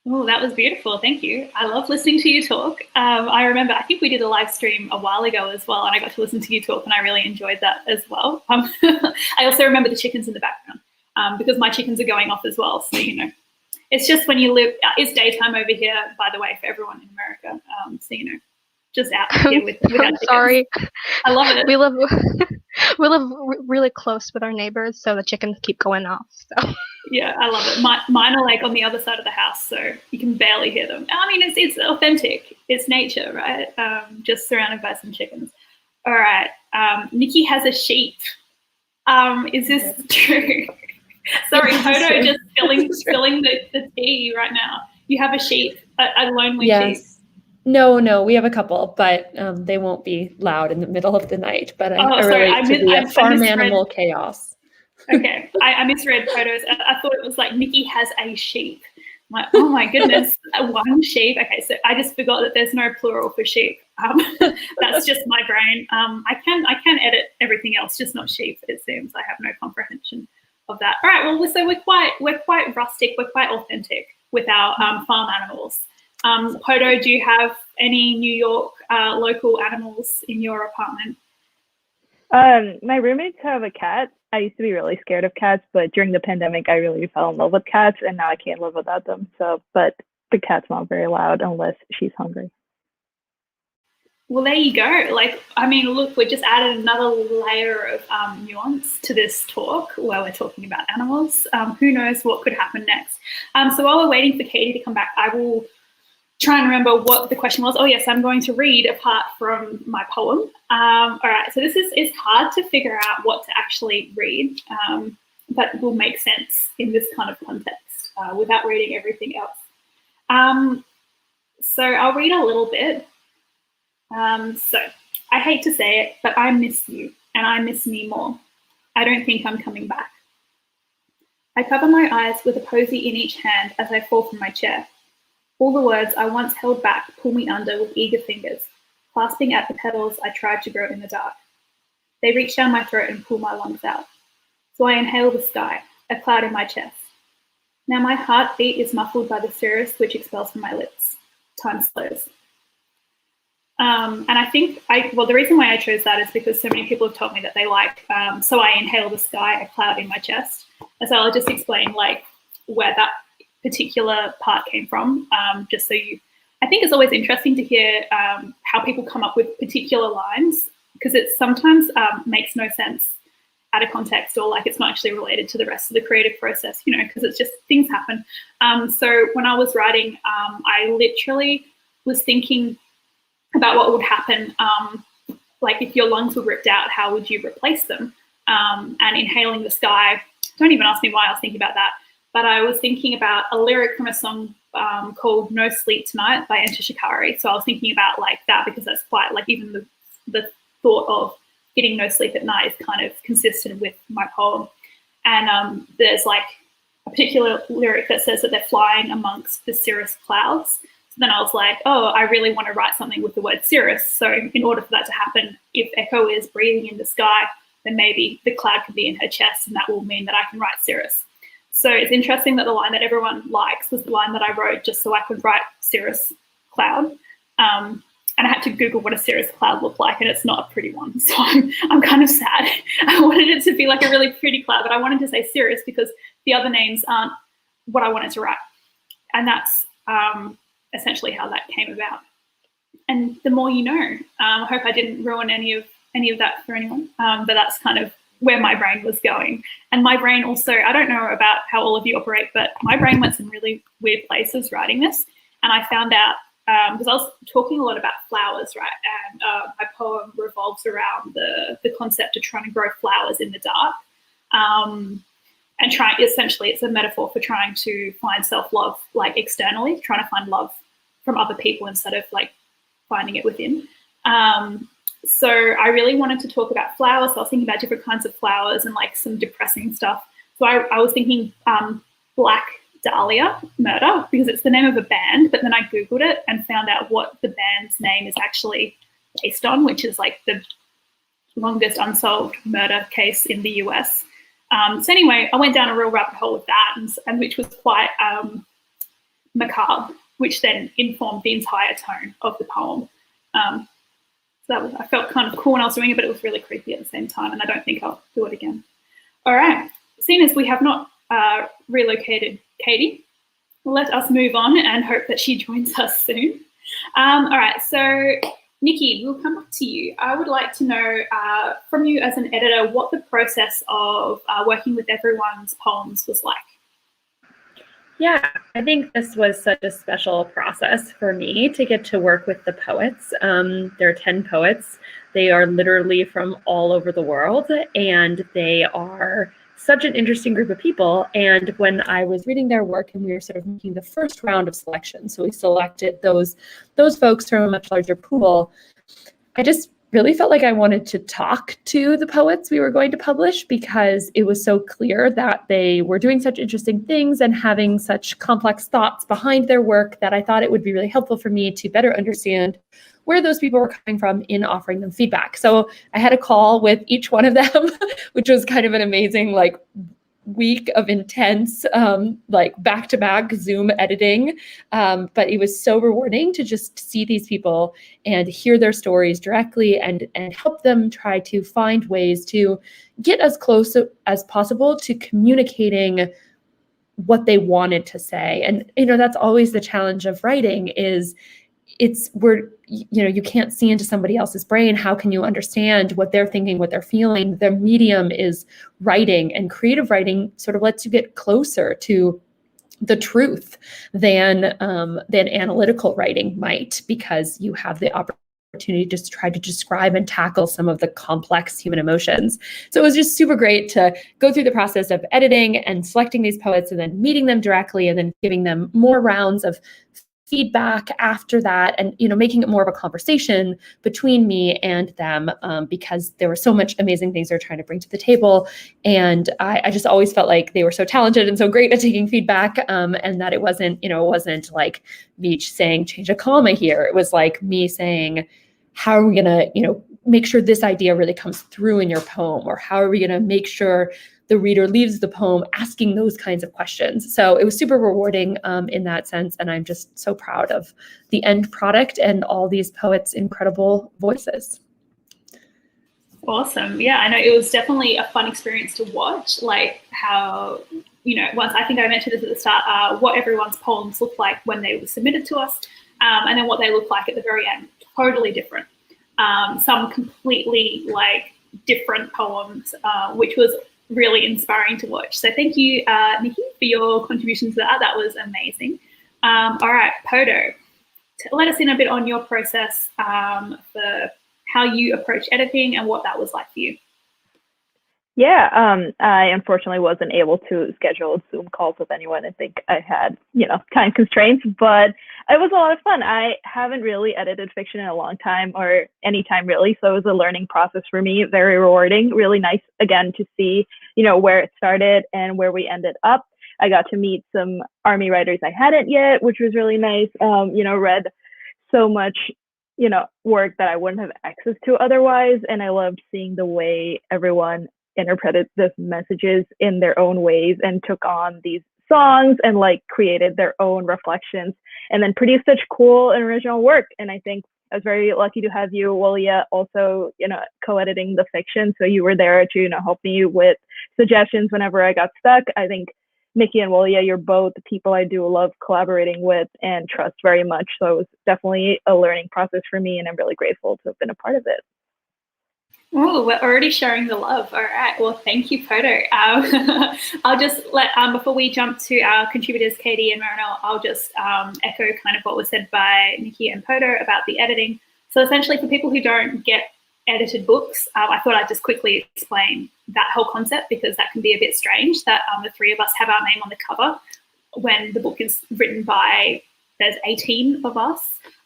Speaker 1: Oh, that was beautiful. Thank you. I love listening to you talk. I remember, I think we did a live stream a while ago as well, and I got to listen to you talk, and I really enjoyed that as well. I also remember the chickens in the background, because my chickens are going off as well. So, you know, it's just when you live, it's daytime over here, by the way, for everyone in America. So, you know, just out here with our chickens.
Speaker 5: Sorry.
Speaker 1: I love it.
Speaker 5: We live really close with our neighbors, so the chickens keep going off. So.
Speaker 1: Yeah, I love it. Mine are like on the other side of the house, so you can barely hear them. I mean, it's authentic. It's nature, right? Just surrounded by some chickens. All right. Nikki has a sheep. Is this true? Sorry, Hodo just spilling the tea right now. You have a sheep, a lonely sheep.
Speaker 2: No, we have a couple, but they won't be loud in the middle of the night. But I relate to the farm animal chaos.
Speaker 1: Okay, I misread photos. I thought it was like Nikki has a sheep. I'm like, oh my goodness, one sheep. Okay, so I just forgot that there's no plural for sheep. That's just my brain. I can edit everything else, just not sheep. It seems I have no comprehension of that. All right, well, so we're quite rustic. We're quite authentic with our farm animals. Hodo, do you have any New York local animals in your apartment?
Speaker 3: My roommates have a cat. I used to be really scared of cats, but during the pandemic, I really fell in love with cats, and now I can't live without them. So, but the cat's not very loud unless she's hungry.
Speaker 1: Well, there you go. Like, I mean, look, we just added another layer of nuance to this talk where we're talking about animals. Who knows what could happen next? So while we're waiting for Katie to come back, I will try and remember what the question was. Oh yes, I'm going to read a part from my poem. All right, so it's hard to figure out what to actually read, but will make sense in this kind of context without reading everything else. So I'll read a little bit. So I hate to say it, but I miss you and I miss me more. I don't think I'm coming back. I cover my eyes with a posy in each hand as I fall from my chair. All the words I once held back pull me under with eager fingers, clasping at the petals I tried to grow in the dark. They reach down my throat and pull my lungs out. So I inhale the sky, a cloud in my chest. Now my heartbeat is muffled by the cirrus which expels from my lips. Time slows. And I think, the reason why I chose that is because so many people have told me that they like, so I inhale the sky, a cloud in my chest. And so I'll just explain like where that particular part came from, just so you, I think it's always interesting to hear how people come up with particular lines, because it sometimes makes no sense out of context, or like it's not actually related to the rest of the creative process, you know, because it's just things happen. So when I was writing, I literally was thinking about what would happen, like if your lungs were ripped out, how would you replace them? And inhaling the sky, don't even ask me why I was thinking about that, but I was thinking about a lyric from a song called No Sleep Tonight by Enter Shikari. So I was thinking about like that, because that's quite like, even the thought of getting no sleep at night is kind of consistent with my poem. And there's like a particular lyric that says that they're flying amongst the cirrus clouds. So then I was like, oh, I really want to write something with the word cirrus. So in order for that to happen, if Echo is breathing in the sky, then maybe the cloud could be in her chest, and that will mean that I can write cirrus. So it's interesting that the line that everyone likes was the line that I wrote just so I could write cirrus cloud. And I had to Google what a cirrus cloud looked like, and it's not a pretty one. So I'm kind of sad. I wanted it to be like a really pretty cloud, but I wanted to say cirrus because the other names aren't what I wanted to write. And that's essentially how that came about. And the more you know. I hope I didn't ruin any of that for anyone, but that's kind of where my brain was going. And my brain also, I don't know about how all of you operate, but my brain went some really weird places writing this. And I found out, because I was talking a lot about flowers, right? And my poem revolves around the concept of trying to grow flowers in the dark. And essentially it's a metaphor for trying to find self-love, like externally, trying to find love from other people instead of like finding it within. So I really wanted to talk about flowers. So I was thinking about different kinds of flowers and like some depressing stuff. So I was thinking Black Dahlia Murder, because it's the name of a band, but then I Googled it and found out what the band's name is actually based on, which is like the longest unsolved murder case in the US. So anyway, I went down a real rabbit hole with that, and which was quite macabre, which then informed the entire tone of the poem. So I felt kind of cool when I was doing it, but it was really creepy at the same time, and I don't think I'll do it again. All right, seeing as we have not relocated Katie, let us move on and hope that she joins us soon. All right, so Nikki, we'll come back to you. I would like to know from you as an editor what the process of working with everyone's poems was like.
Speaker 2: Yeah, I think this was such a special process for me to get to work with the poets. There are 10 poets. They are literally from all over the world, and they are such an interesting group of people. And when I was reading their work and we were sort of making the first round of selection, so we selected those folks from a much larger pool, I just really felt like I wanted to talk to the poets we were going to publish, because it was so clear that they were doing such interesting things and having such complex thoughts behind their work that I thought it would be really helpful for me to better understand where those people were coming from in offering them feedback. So I had a call with each one of them, which was kind of an amazing week of intense back-to-back Zoom editing. But it was so rewarding to just see these people and hear their stories directly and help them try to find ways to get as close as possible to communicating what they wanted to say. And, that's always the challenge of writing is you can't see into somebody else's brain. How can you understand what they're thinking, what they're feeling? Their medium is writing, and creative writing sort of lets you get closer to the truth than analytical writing might, because you have the opportunity to just try to describe and tackle some of the complex human emotions. So it was just super great to go through the process of editing and selecting these poets and then meeting them directly and then giving them more rounds of feedback after that, and making it more of a conversation between me and them, because there were so much amazing things they're trying to bring to the table, and I just always felt like they were so talented and so great at taking feedback, and that it wasn't like me saying change a comma here. It was like me saying, how are we gonna make sure this idea really comes through in your poem, or how are we gonna make sure the reader leaves the poem asking those kinds of questions. So it was super rewarding in that sense. And I'm just so proud of the end product and all these poets' incredible voices.
Speaker 1: Awesome. Yeah, I know it was definitely a fun experience to watch, like how, once I think I mentioned this at the start, what everyone's poems looked like when they were submitted to us. and then what they look like at the very end, totally different. Some completely like different poems, which was really inspiring to watch. So thank you, Nikki, for your contribution to that. That was amazing. All right, Podo, let us in a bit on your process for how you approach editing and what that was like for you.
Speaker 3: Yeah, I unfortunately wasn't able to schedule Zoom calls with anyone. I think I had, time constraints, but it was a lot of fun. I haven't really edited fiction in a long time, or any time really, so it was a learning process for me, very rewarding, really nice, again, to see, where it started and where we ended up. I got to meet some Army writers I hadn't yet, which was really nice. Read so much work that I wouldn't have access to otherwise, and I loved seeing the way everyone interpreted the messages in their own ways and took on these songs and created their own reflections and then produced such cool and original work. And I think I was very lucky to have you, Walia, also co-editing the fiction, so you were there to help me with suggestions whenever I got stuck. I think Nikki and Walia, you're both people I do love collaborating with and trust very much, so it was definitely a learning process for me, and I'm really grateful to have been a part of it.
Speaker 1: Oh, we're already sharing the love. All right. Well, thank you, Podo. I'll just let, before we jump to our contributors, Katie and Marinelle, I'll just echo kind of what was said by Nikki and Podo about the editing. So essentially, for people who don't get edited books, I thought I'd just quickly explain that whole concept, because that can be a bit strange that the three of us have our name on the cover when the book is written by, there's 18 of us,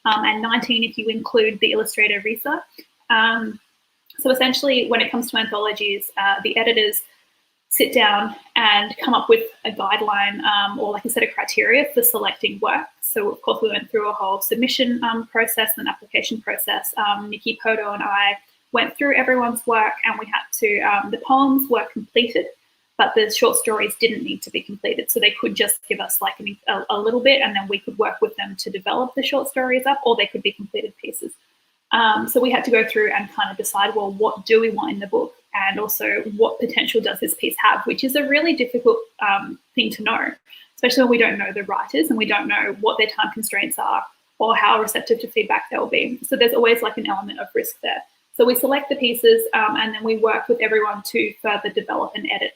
Speaker 1: and 19 if you include the illustrator Risa. So essentially, when it comes to anthologies, the editors sit down and come up with a guideline or like a set of criteria for selecting work. So of course, we went through a whole submission process and application process. Nikki, Podo and I went through everyone's work, and we had to, the poems were completed, but the short stories didn't need to be completed. So they could just give us like a little bit, and then we could work with them to develop the short stories up, or they could be completed pieces. So we had to go through and kind of decide, well, what do we want in the book? And also, what potential does this piece have? Which is a really difficult thing to know, especially when we don't know the writers and we don't know what their time constraints are or how receptive to feedback they'll be. So there's always like an element of risk there. So we select the pieces and then we work with everyone to further develop and edit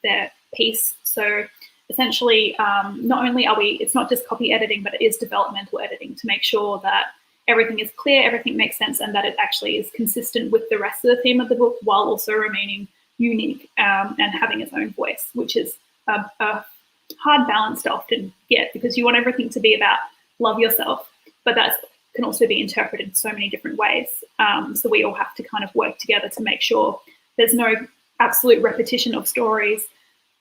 Speaker 1: their piece. So essentially, not only are we, it's not just copy editing, but it is developmental editing to make sure that everything is clear, everything makes sense, and that it actually is consistent with the rest of the theme of the book while also remaining unique and having its own voice, which is a hard balance to often get, because you want everything to be about love yourself, but that can also be interpreted in so many different ways. So we all have to kind of work together to make sure there's no absolute repetition of stories,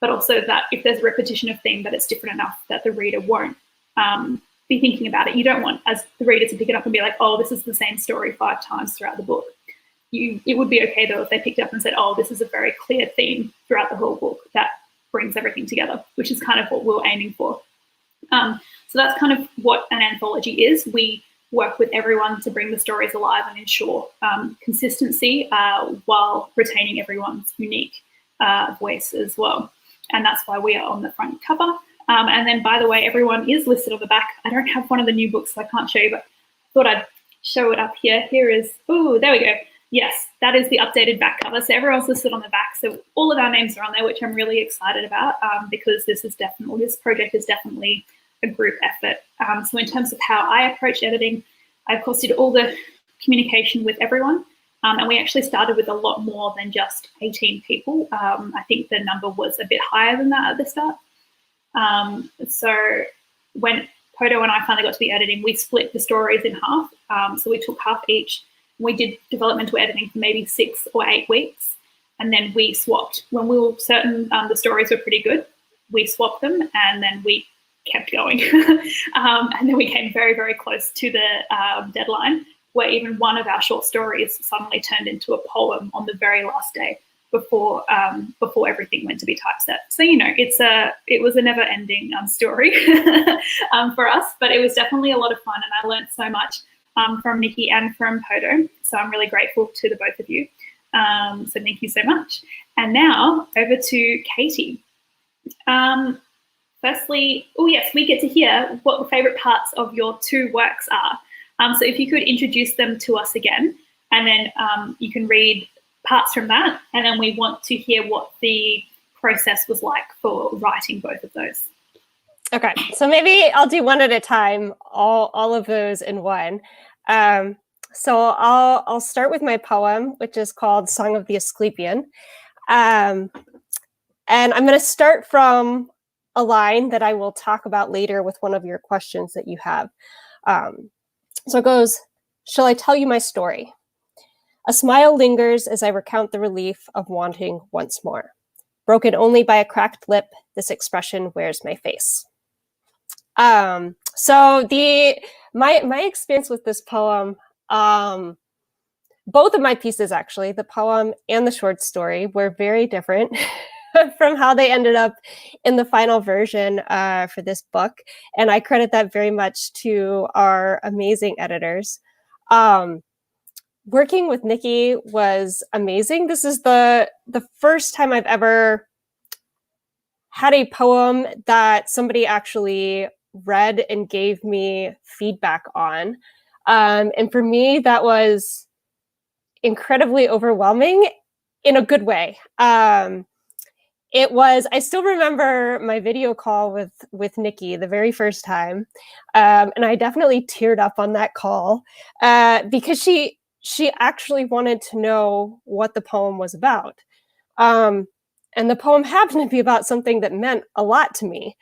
Speaker 1: but also that if there's repetition of theme, that it's different enough that the reader won't be thinking about it. You don't want, as the reader, to pick it up and be like, oh, this is the same story 5 times throughout the book. It would be okay, though, if they picked it up and said, oh, this is a very clear theme throughout the whole book that brings everything together, which is kind of what we're aiming for. So that's kind of what an anthology is. We work with everyone to bring the stories alive and ensure consistency while retaining everyone's unique voice as well. And that's why we are on the front cover. And then, by the way, everyone is listed on the back. I don't have one of the new books, so I can't show you, but I thought I'd show it up here. Here is, oh, there we go. Yes, that is the updated back cover. So everyone's listed on the back. So all of our names are on there, which I'm really excited about because this project is definitely a group effort. So in terms of how I approach editing, I, of course, did all the communication with everyone. And we actually started with a lot more than just 18 people. I think the number was a bit higher than that at the start. So when Podo and I finally got to the editing, we split the stories in half. So we took half each. We did developmental editing for maybe 6 or 8 weeks. And then we swapped. When we were certain the stories were pretty good, we swapped them and then we kept going. And then we came very, very close to the deadline, where even one of our short stories suddenly turned into a poem on the very last day before everything went to be typeset. So, you know, it was a never-ending story for us, but it was definitely a lot of fun, and I learned so much from Nikki and from Podo. So I'm really grateful to the both of you. So thank you so much. And now over to Katie. firstly, oh yes, we get to hear what the favourite parts of your 2 works are. So if you could introduce them to us again, and then you can read parts from that, and then we want to hear what the process was like for writing both of those.
Speaker 6: Okay, so maybe I'll do one at a time, all of those in one. So I'll start with my poem, which is called Song of the Asclepian. And I'm going to start from a line that I will talk about later with one of your questions that you have. So it goes, shall I tell you my story? A smile lingers as I recount the relief of wanting once more. Broken only by a cracked lip, this expression wears my face. So my experience with this poem, both of my pieces actually, the poem and the short story, were very different from how they ended up in the final version for this book. And I credit that very much to our amazing editors. Working with Nikki was amazing. This is the first time I've ever had a poem that somebody actually read and gave me feedback on. And for me, that was incredibly overwhelming in a good way. I still remember my video call with Nikki the very first time. And I definitely teared up on that call because she actually wanted to know what the poem was about. And the poem happened to be about something that meant a lot to me.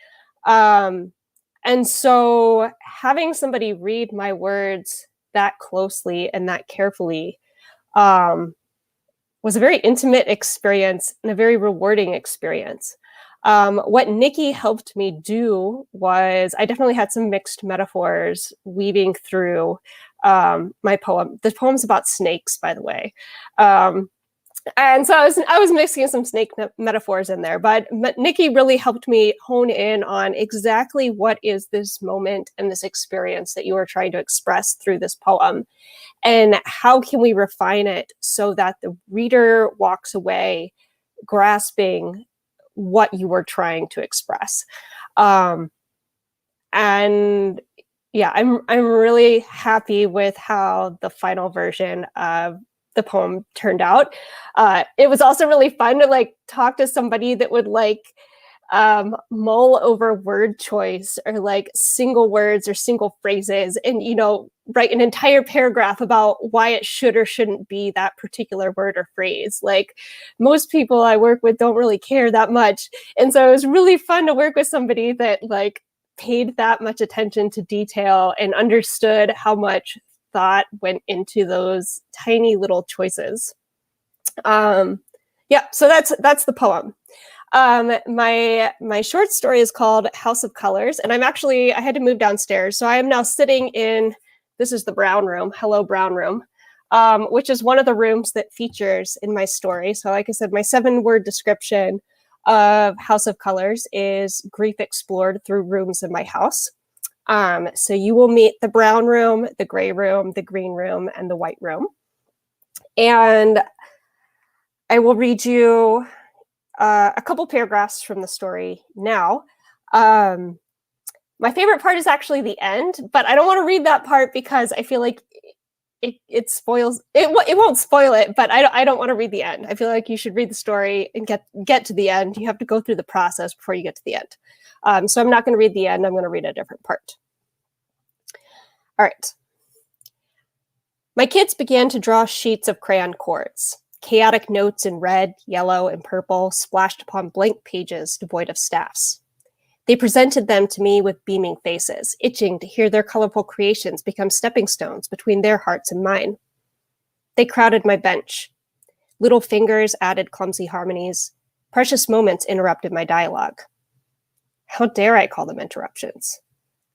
Speaker 6: And so having somebody read my words that closely and that carefully was a very intimate experience and a very rewarding experience. What Nikki helped me do was I definitely had some mixed metaphors weaving through my poem. The poem's about snakes, by the way. And so I was mixing some snake metaphors in there, but Nikki really helped me hone in on exactly what is this moment and this experience that you are trying to express through this poem, and how can we refine it so that the reader walks away grasping what you were trying to express. And yeah, I'm really happy with how the final version of the poem turned out. It was also really fun to talk to somebody that would mull over word choice or single words or single phrases and, write an entire paragraph about why it should or shouldn't be that particular word or phrase. Most people I work with don't really care that much. And so it was really fun to work with somebody that paid that much attention to detail and understood how much thought went into those tiny little choices. Yeah, so that's the poem. My short story is called House of Colors, and I had to move downstairs, so I am now sitting in, this is the brown room, hello brown room, which is one of the rooms that features in my story. So like I said, my 7-word description of House of Colors is grief explored through rooms in my house. So you will meet the brown room, the gray room, the green room, and the white room. And I will read you a couple paragraphs from the story now. My favorite part is actually the end, but I don't want to read that part because I feel like it spoils it. It won't spoil it, but I don't want to read the end. I feel like you should read the story and get to the end. You have to go through the process before you get to the end. So I'm not going to read the end. I'm going to read a different part. All right. My kids began to draw sheets of crayon cords. Chaotic notes in red, yellow, and purple splashed upon blank pages devoid of staffs. They presented them to me with beaming faces, itching to hear their colorful creations become stepping stones between their hearts and mine. They crowded my bench. Little fingers added clumsy harmonies. Precious moments interrupted my dialogue. How dare I call them interruptions?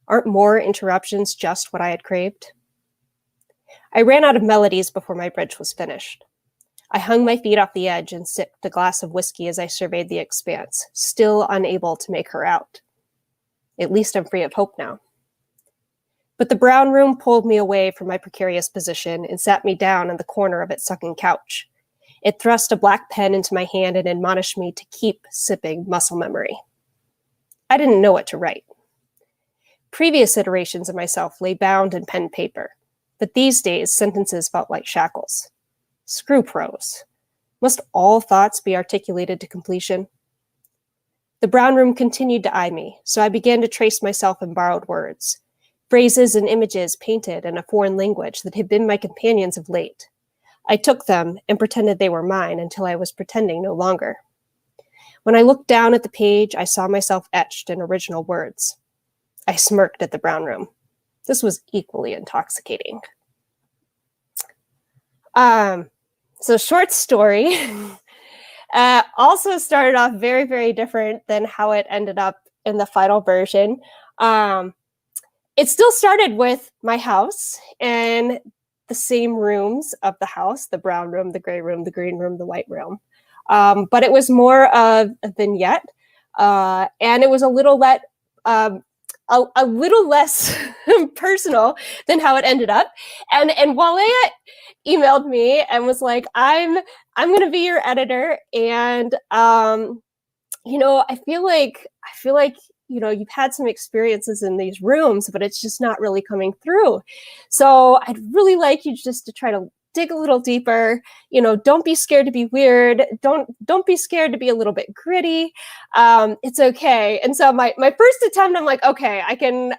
Speaker 6: Aren't more interruptions just what I had craved? I ran out of melodies before my bridge was finished. I hung my feet off the edge and sipped a glass of whiskey as I surveyed the expanse, still unable to make her out. At least I'm free of hope now. But the brown room pulled me away from my precarious position and sat me down in the corner of its sucking couch. It thrust a black pen into my hand and admonished me to keep sipping muscle memory. I didn't know what to write. Previous iterations of myself lay bound in pen and paper, but these days sentences felt like shackles. Screw prose. Must all thoughts be articulated to completion? The brown room continued to eye me, so I began to trace myself in borrowed words, phrases and images painted in a foreign language that had been my companions of late. I took them and pretended they were mine until I was pretending no longer. When I looked down at the page, I saw myself etched in original words. I smirked at the brown room. This was equally intoxicating. So short story also started off very, very different than how it ended up in the final version. It still started with my house and the same rooms of the house, the brown room, the gray room, the green room, the white room. But it was more of a vignette, and it was a little less personal than how it ended up. And Walea emailed me and was like, I'm going to be your editor. And, I feel like, you've had some experiences in these rooms, but it's just not really coming through. So I'd really like you just to try to dig a little deeper. Don't be scared to be weird. Don't be scared to be a little bit gritty. It's okay. And so my first attempt, I'm like, okay, I can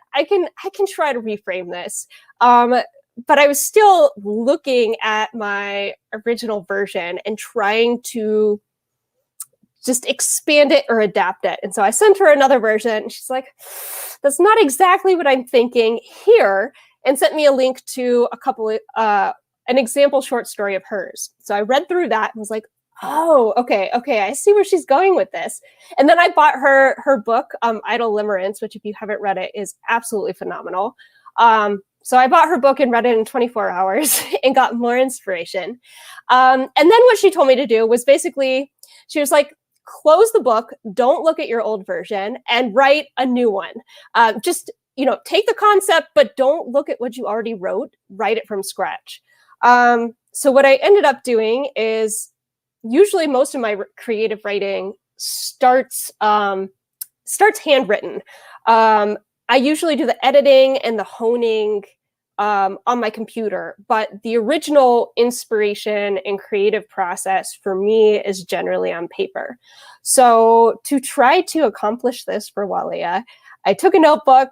Speaker 6: try to reframe this. But I was still looking at my original version and trying to just expand it or adapt it. And so I sent her another version and she's like, that's not exactly what I'm thinking here, and sent me a link to a couple of, an example short story of hers. So I read through that and was like, oh, okay, I see where she's going with this. And then I bought her book, Idle Limerence, which if you haven't read it is absolutely phenomenal. So I bought her book and read it in 24 hours and got more inspiration. And then what she told me to do was basically, she was like, close the book, don't look at your old version, and write a new one. Just, take the concept, but don't look at what you already wrote, write it from scratch. So what I ended up doing is, usually most of my creative writing starts handwritten. I usually do the editing and the honing on my computer, but the original inspiration and creative process for me is generally on paper. So to try to accomplish this for Walea, I took a notebook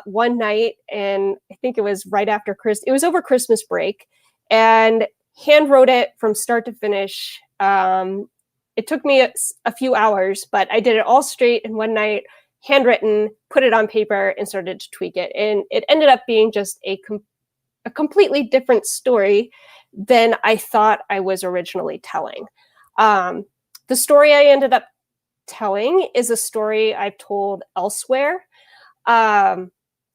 Speaker 6: one night, and I think it was right after it was over Christmas break, and hand wrote it from start to finish. It took me a few hours, but I did it all straight in one night, handwritten, put it on paper, and started to tweak it. And it ended up being just a completely different story than I thought I was originally telling. The story I ended up telling is a story I've told elsewhere. And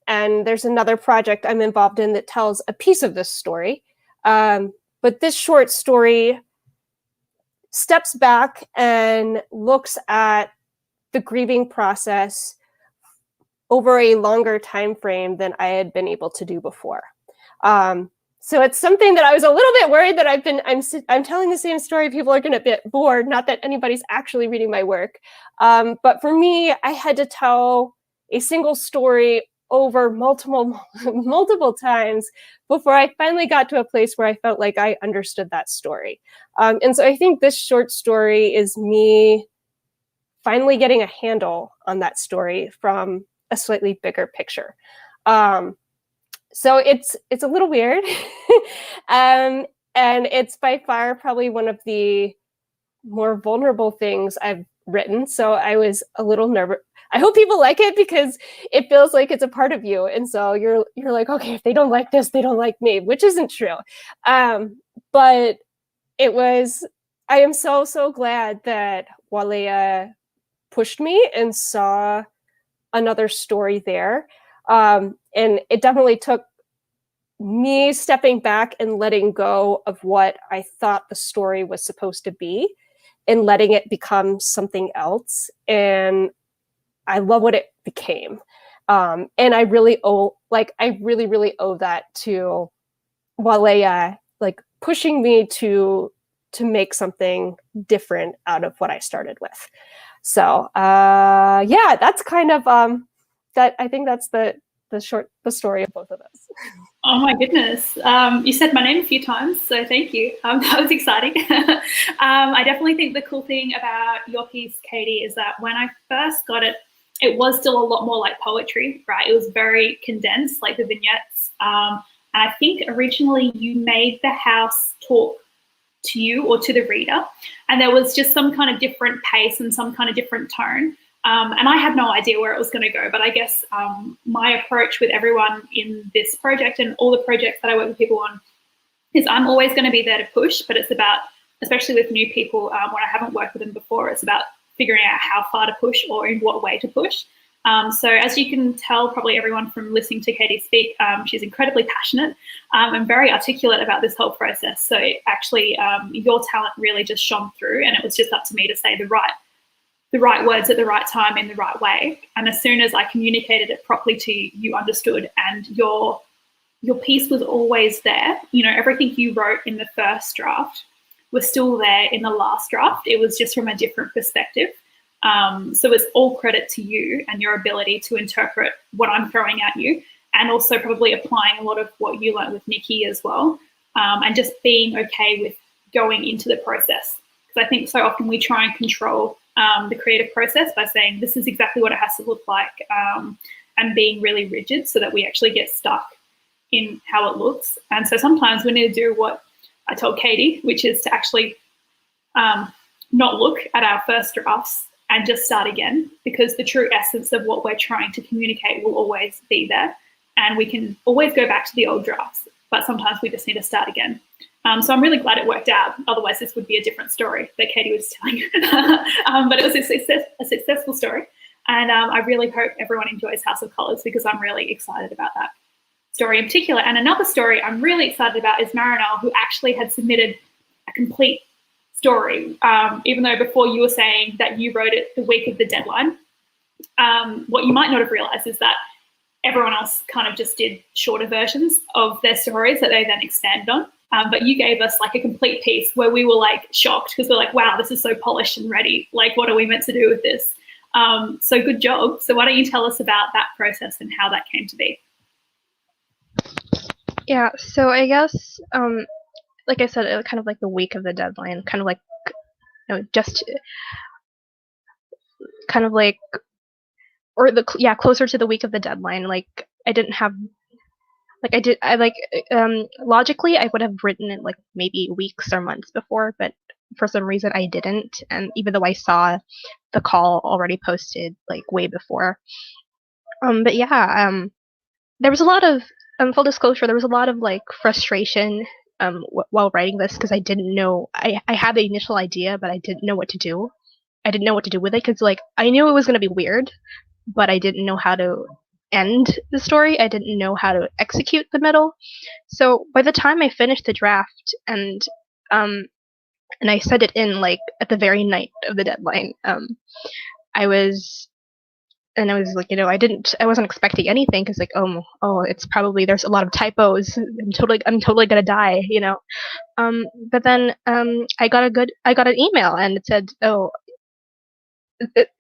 Speaker 6: there's another project I'm involved in that tells a piece of this story. But this short story steps back and looks at the grieving process over a longer time frame than I had been able to do before. So it's something that I was a little bit worried that I'm telling the same story. People are going to get bored. Not that anybody's actually reading my work, but for me, I had to tell a single story over multiple times before I finally got to a place where I felt like I understood that story. And so I think this short story is me finally getting a handle on that story from a slightly bigger picture. So it's a little weird. And it's by far probably one of the more vulnerable things I've written. So I was a little nervous. I hope people like it because it feels like it's a part of you. And so you're like, okay, if they don't like this, they don't like me, which isn't true. But I am so glad that Walea pushed me and saw another story there. And it definitely took me stepping back and letting go of what I thought the story was supposed to be and letting it become something else. And I love what it became. And I really owe that to Walea, like pushing me to make something different out of what I started with. So yeah, that's kind of that. I think that's the story of both of us.
Speaker 1: Oh my goodness. You said my name a few times, so thank you. That was exciting. I definitely think the cool thing about your piece, Katie, is that when I first got it, it was still a lot more like poetry, right? It was very condensed, like the vignettes. And I think originally you made the house talk to you or to the reader, and there was just some kind of different pace and some kind of different tone. And I had no idea where it was going to go, but I guess my approach with everyone in this project and all the projects that I work with people on is I'm always going to be there to push, but it's about, especially with new people, when I haven't worked with them before, it's about figuring out how far to push or in what way to push. So as you can tell, probably everyone from listening to Katie speak, she's incredibly passionate and very articulate about this whole process. So actually your talent really just shone through, and it was just up to me to say the right words at the right time in the right way. And as soon as I communicated it properly to you, you understood, and your piece was always there. You know, everything you wrote in the first draft was still there in the last draft. It was just from a different perspective. So it's all credit to you and your ability to interpret what I'm throwing at you, and also probably applying a lot of what you learned with Nikki as well, and just being okay with going into the process. Because I think so often we try and control the creative process by saying this is exactly what it has to look like, and being really rigid so that we actually get stuck in how it looks. And so sometimes we need to do what I told Katie, which is to actually not look at our first drafts and just start again, because the true essence of what we're trying to communicate will always be there. And we can always go back to the old drafts, but sometimes we just need to start again. So I'm really glad it worked out. Otherwise, this would be a different story that Katie was telling you. But it was a successful story. And I really hope everyone enjoys House of Colours, because I'm really excited about that story in particular. And another story I'm really excited about is Marinelle, who actually had submitted a complete story, even though before you were saying that you wrote it the week of the deadline. What you might not have realised is that everyone else kind of just did shorter versions of their stories that they then expanded on. But you gave us like a complete piece where we were like shocked, because we're like, wow, this is so polished and ready. Like, what are we meant to do with this? So good job. So why don't you tell us about that process and how that came to be?
Speaker 5: Yeah, so I guess, like I said, it was kind of like the week of the deadline, kind of like, just kind of like, or closer to the week of the deadline. Like, I didn't have, logically, I would have written it like maybe weeks or months before, but for some reason I didn't. And even though I saw the call already posted like way before, but yeah, there was a lot of, full disclosure, there was a lot of like frustration while writing this, because I didn't know, I had the initial idea, but I didn't know what to do. I didn't know what to do with it, because like I knew it was going to be weird, but I didn't know how to end the story. I didn't know how to execute the middle. So by the time I finished the draft and I sent it in like at the very night of the deadline, I was like, I wasn't expecting anything, because like, oh, it's probably, there's a lot of typos. I'm totally gonna die, But then I got an email, and it said, oh,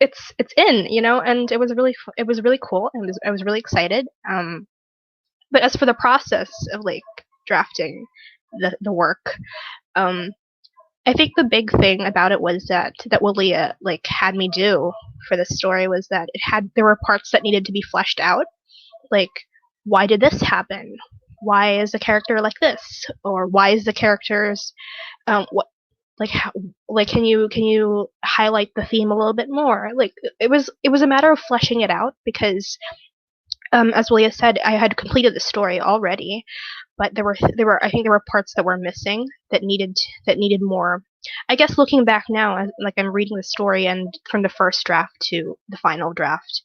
Speaker 5: it's in, and it was really cool, and I was really excited. But as for the process of like drafting the work, I think the big thing about it was that Walia like had me do for this story was that there were parts that needed to be fleshed out. Like, why did this happen? Why is the character like this? Or why is the character's can you highlight the theme a little bit more? Like, it was a matter of fleshing it out, because as Walia said, I had completed the story already, but there were parts that were missing that needed more. I guess looking back now, like I'm reading the story, and from the first draft to the final draft,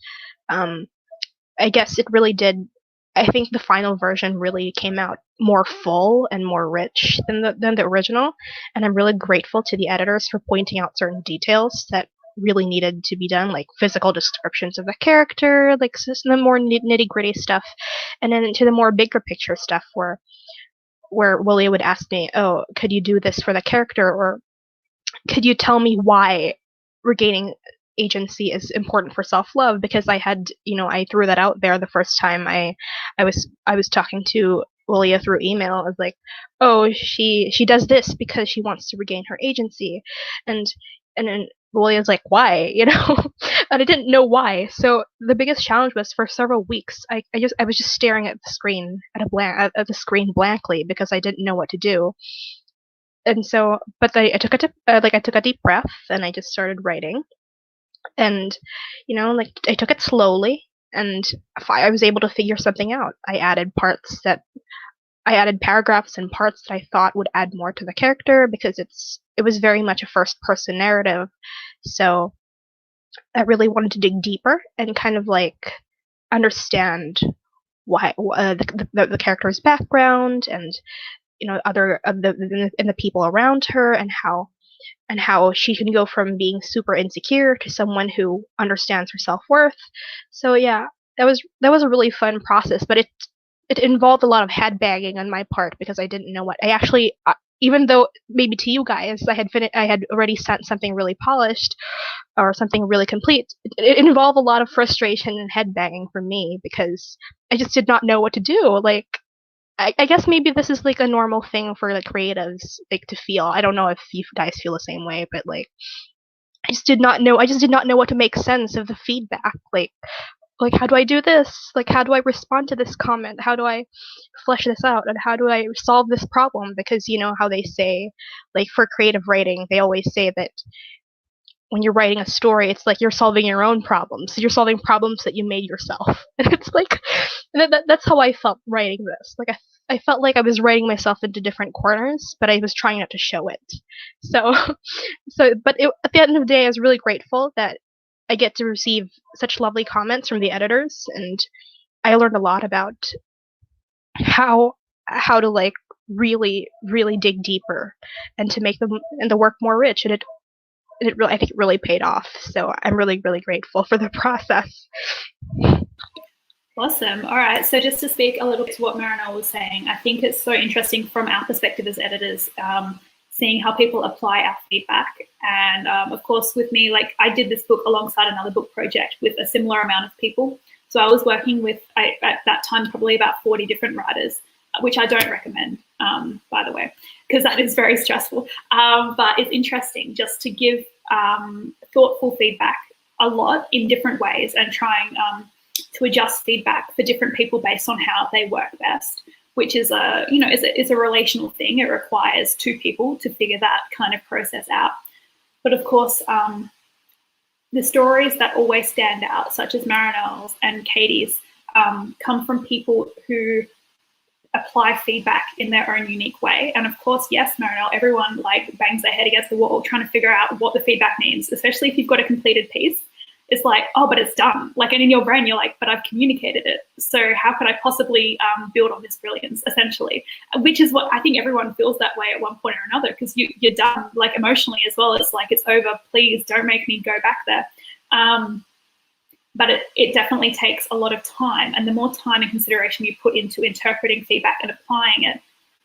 Speaker 5: I guess it really did. I think the final version really came out more full and more rich than the original, and I'm really grateful to the editors for pointing out certain details that really needed to be done, like physical descriptions of the character, like the more nitty gritty stuff, and then to the more bigger picture stuff where Willie would ask me, oh, could you do this for the character, or could you tell me why regaining agency is important for self-love, because I had, I threw that out there the first time I was talking to Lilia through email. I was like, oh, she does this because she wants to regain her agency, and then Lilia's like, why, and I didn't know why. So the biggest challenge was, for several weeks I was just staring at the screen at the screen blankly, because I didn't know what to do. And so, but I took a deep breath, and I just started writing, and I took it slowly, and I was able to figure something out. I added paragraphs and parts that I thought would add more to the character, because it was very much a first person narrative. So I really wanted to dig deeper and kind of like understand why the character's background, and other of the people around her, and how she can go from being super insecure to someone who understands her self-worth. So yeah, that was a really fun process, but it involved a lot of headbanging on my part, because I didn't know what I actually, even though maybe to you guys I had already sent something really polished or something really complete. It involved a lot of frustration and headbanging for me, because I just did not know what to do. Like, I guess maybe this is like a normal thing for the creatives, like, to feel. I don't know if you guys feel the same way, but like, I just did not know what to make sense of the feedback. Like how do I do this? Like, how do I respond to this comment? How do I flesh this out? And how do I solve this problem? Because you know how they say, like, for creative writing, they always say that when you're writing a story, it's like you're solving your own problems. You're solving problems that you made yourself. And it's like, that's how I felt writing this. Like, I felt like I was writing myself into different corners, but I was trying not to show it. So but at the end of the day, I was really grateful that I get to receive such lovely comments from the editors, and I learned a lot about how to like really dig deeper and to make the work more rich, and it really, I think it really paid off. So I'm really grateful for the process.
Speaker 1: Awesome. All right. So just to speak a little to what Marinelle was saying, I think it's so interesting from our perspective as editors, seeing how people apply our feedback. And of course, with me, like, I did this book alongside another book project with a similar amount of people. So I was working with, at that time, probably about 40 different writers, which I don't recommend, by the way, because that is very stressful. But it's interesting just to give thoughtful feedback a lot in different ways, and trying to adjust feedback for different people based on how they work best, which is is a relational thing. It requires two people to figure that kind of process out. But of course, the stories that always stand out, such as Marinelle's and Katie's, come from people who apply feedback in their own unique way. And of course, yes, Marinelle, everyone like bangs their head against the wall trying to figure out what the feedback means, especially if you've got a completed piece. It's like, oh, but it's done. Like, and in your brain, you're like, but I've communicated it. So how could I possibly build on this brilliance, essentially? Which is what I think everyone feels that way at one point or another, because you're done, like, emotionally as well. It's like, it's over. Please don't make me go back there. But it definitely takes a lot of time. And the more time and consideration you put into interpreting feedback and applying it,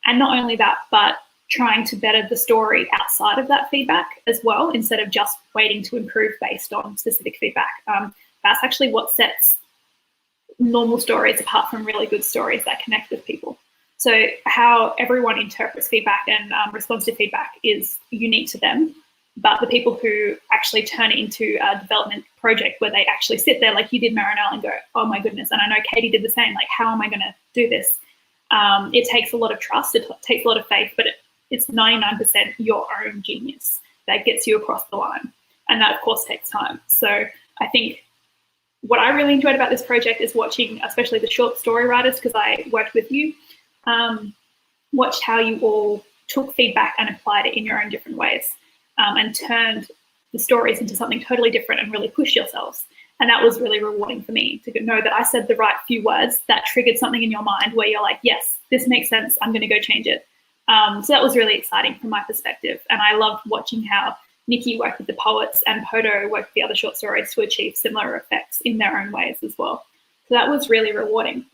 Speaker 1: and not only that, but trying to better the story outside of that feedback as well, instead of just waiting to improve based on specific feedback. That's actually what sets normal stories apart from really good stories that connect with people. So how everyone interprets feedback and responds to feedback is unique to them. But the people who actually turn it into a development project where they actually sit there, like you did, Marinelle, and go, oh my goodness, and I know Katie did the same, like, how am I going to do this? It takes a lot of trust, it takes a lot of faith, but it's 99% your own genius that gets you across the line. And that, of course, takes time. So I think what I really enjoyed about this project is watching, especially the short story writers, because I worked with you, watched how you all took feedback and applied it in your own different ways, and turned the stories into something totally different and really pushed yourselves. And that was really rewarding for me to know that I said the right few words that triggered something in your mind where you're like, yes, this makes sense, I'm going to go change it. So that was really exciting from my perspective. And I loved watching how Nikki worked with the poets and Poto worked with the other short stories to achieve similar effects in their own ways as well. So that was really rewarding.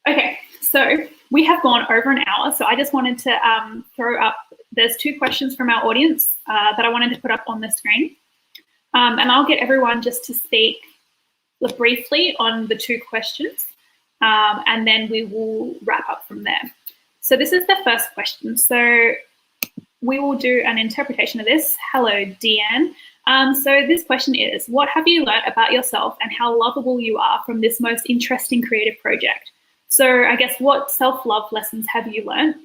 Speaker 1: Okay, so we have gone over an hour. So I just wanted to throw up, there's two questions from our audience that I wanted to put up on the screen. And I'll get everyone just to speak briefly on the 2 questions, and then we will wrap up from there. So this is the first question. So we will do an interpretation of this. Hello, Deanne. So this question is, what have you learnt about yourself and how lovable you are from this most interesting creative project? So I guess what self-love lessons have you learnt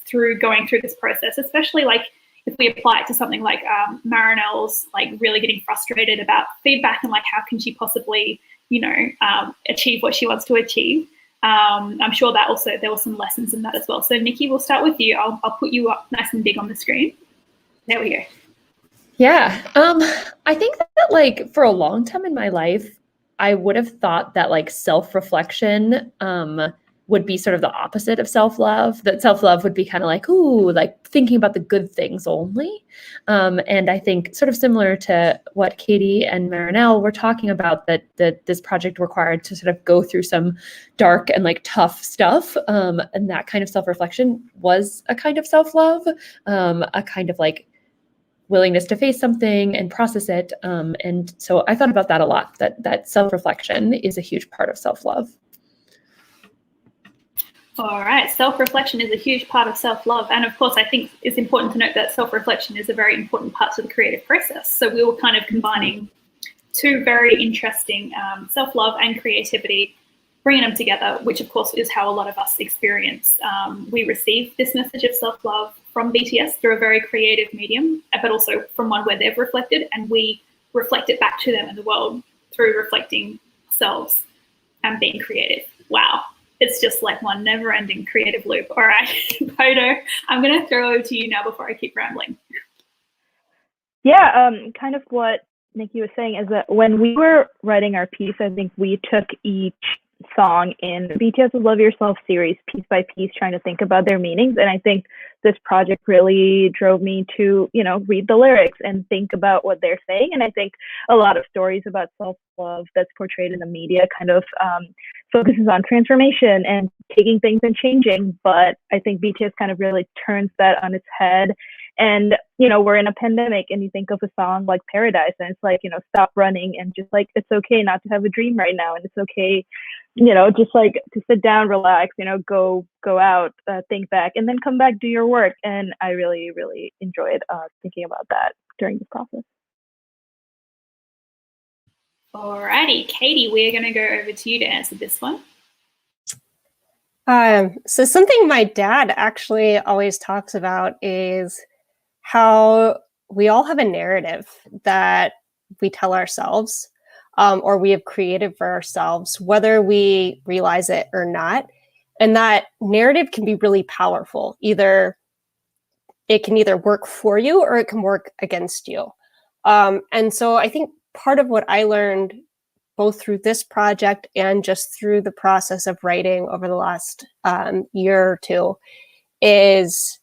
Speaker 1: through going through this process, especially like if we apply it to something like Marinelle's like really getting frustrated about feedback and like how can she possibly, achieve what she wants to achieve. I'm sure that also there were some lessons in that as well. So Nikki, we'll start with you. I'll put you up nice and big on the screen. There we go.
Speaker 2: Yeah. I think that like for a long time in my life, I would have thought that like self-reflection would be sort of the opposite of self-love, that self-love would be kind of like, ooh, like thinking about the good things only. And I think sort of similar to what Katie and Marinelle were talking about, that this project required to sort of go through some dark and like tough stuff. And that kind of self-reflection was a kind of self-love, a kind of like willingness to face something and process it. And so I thought about that a lot, that self-reflection is a huge part of self-love.
Speaker 1: All right, self-reflection is a huge part of self-love. And of course, I think it's important to note that self-reflection is a very important part of the creative process. So we were kind of combining 2 very interesting self-love and creativity, bringing them together, which of course is how a lot of us experience. We receive this message of self-love from BTS through a very creative medium, but also from one where they've reflected, and we reflect it back to them in the world through reflecting ourselves and being creative. Wow. It's just like one never-ending creative loop. All right, Podo, I'm going to throw over to you now before I keep rambling.
Speaker 3: Yeah, kind of what Nikki was saying is that when we were writing our piece, I think we took each song in BTS Love Yourself series piece by piece, trying to think about their meanings. And I think this project really drove me to, read the lyrics and think about what they're saying. And I think a lot of stories about self-love that's portrayed in the media kind of focuses on transformation and taking things and changing. But I think BTS kind of really turns that on its head. And, we're in a pandemic, and you think of a song like Paradise, and it's like, stop running and just like, it's okay not to have a dream right now. And it's okay, just like to sit down, relax, go out, think back, and then come back, do your work. And I really, really enjoyed thinking about that during this process.
Speaker 1: Alrighty, Katie, we're going to go over to you to answer this one.
Speaker 6: So something my dad actually always talks about is how we all have a narrative that we tell ourselves, or we have created for ourselves, whether we realize it or not. And that narrative can be really powerful. It can either work for you or it can work against you. And so I think part of what I learned both through this project and just through the process of writing over the last year or 2 is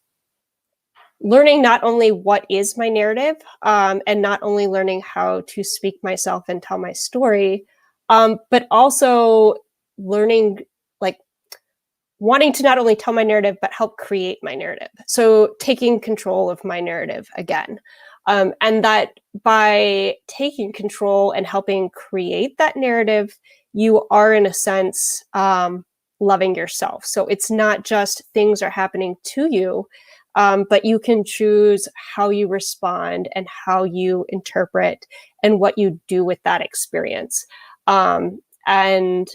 Speaker 6: learning not only what is my narrative, and not only learning how to speak myself and tell my story, but also learning, like, wanting to not only tell my narrative, but help create my narrative. So taking control of my narrative again. And that by taking control and helping create that narrative, you are, in a sense, loving yourself. So it's not just things are happening to you, but you can choose how you respond and how you interpret and what you do with that experience. And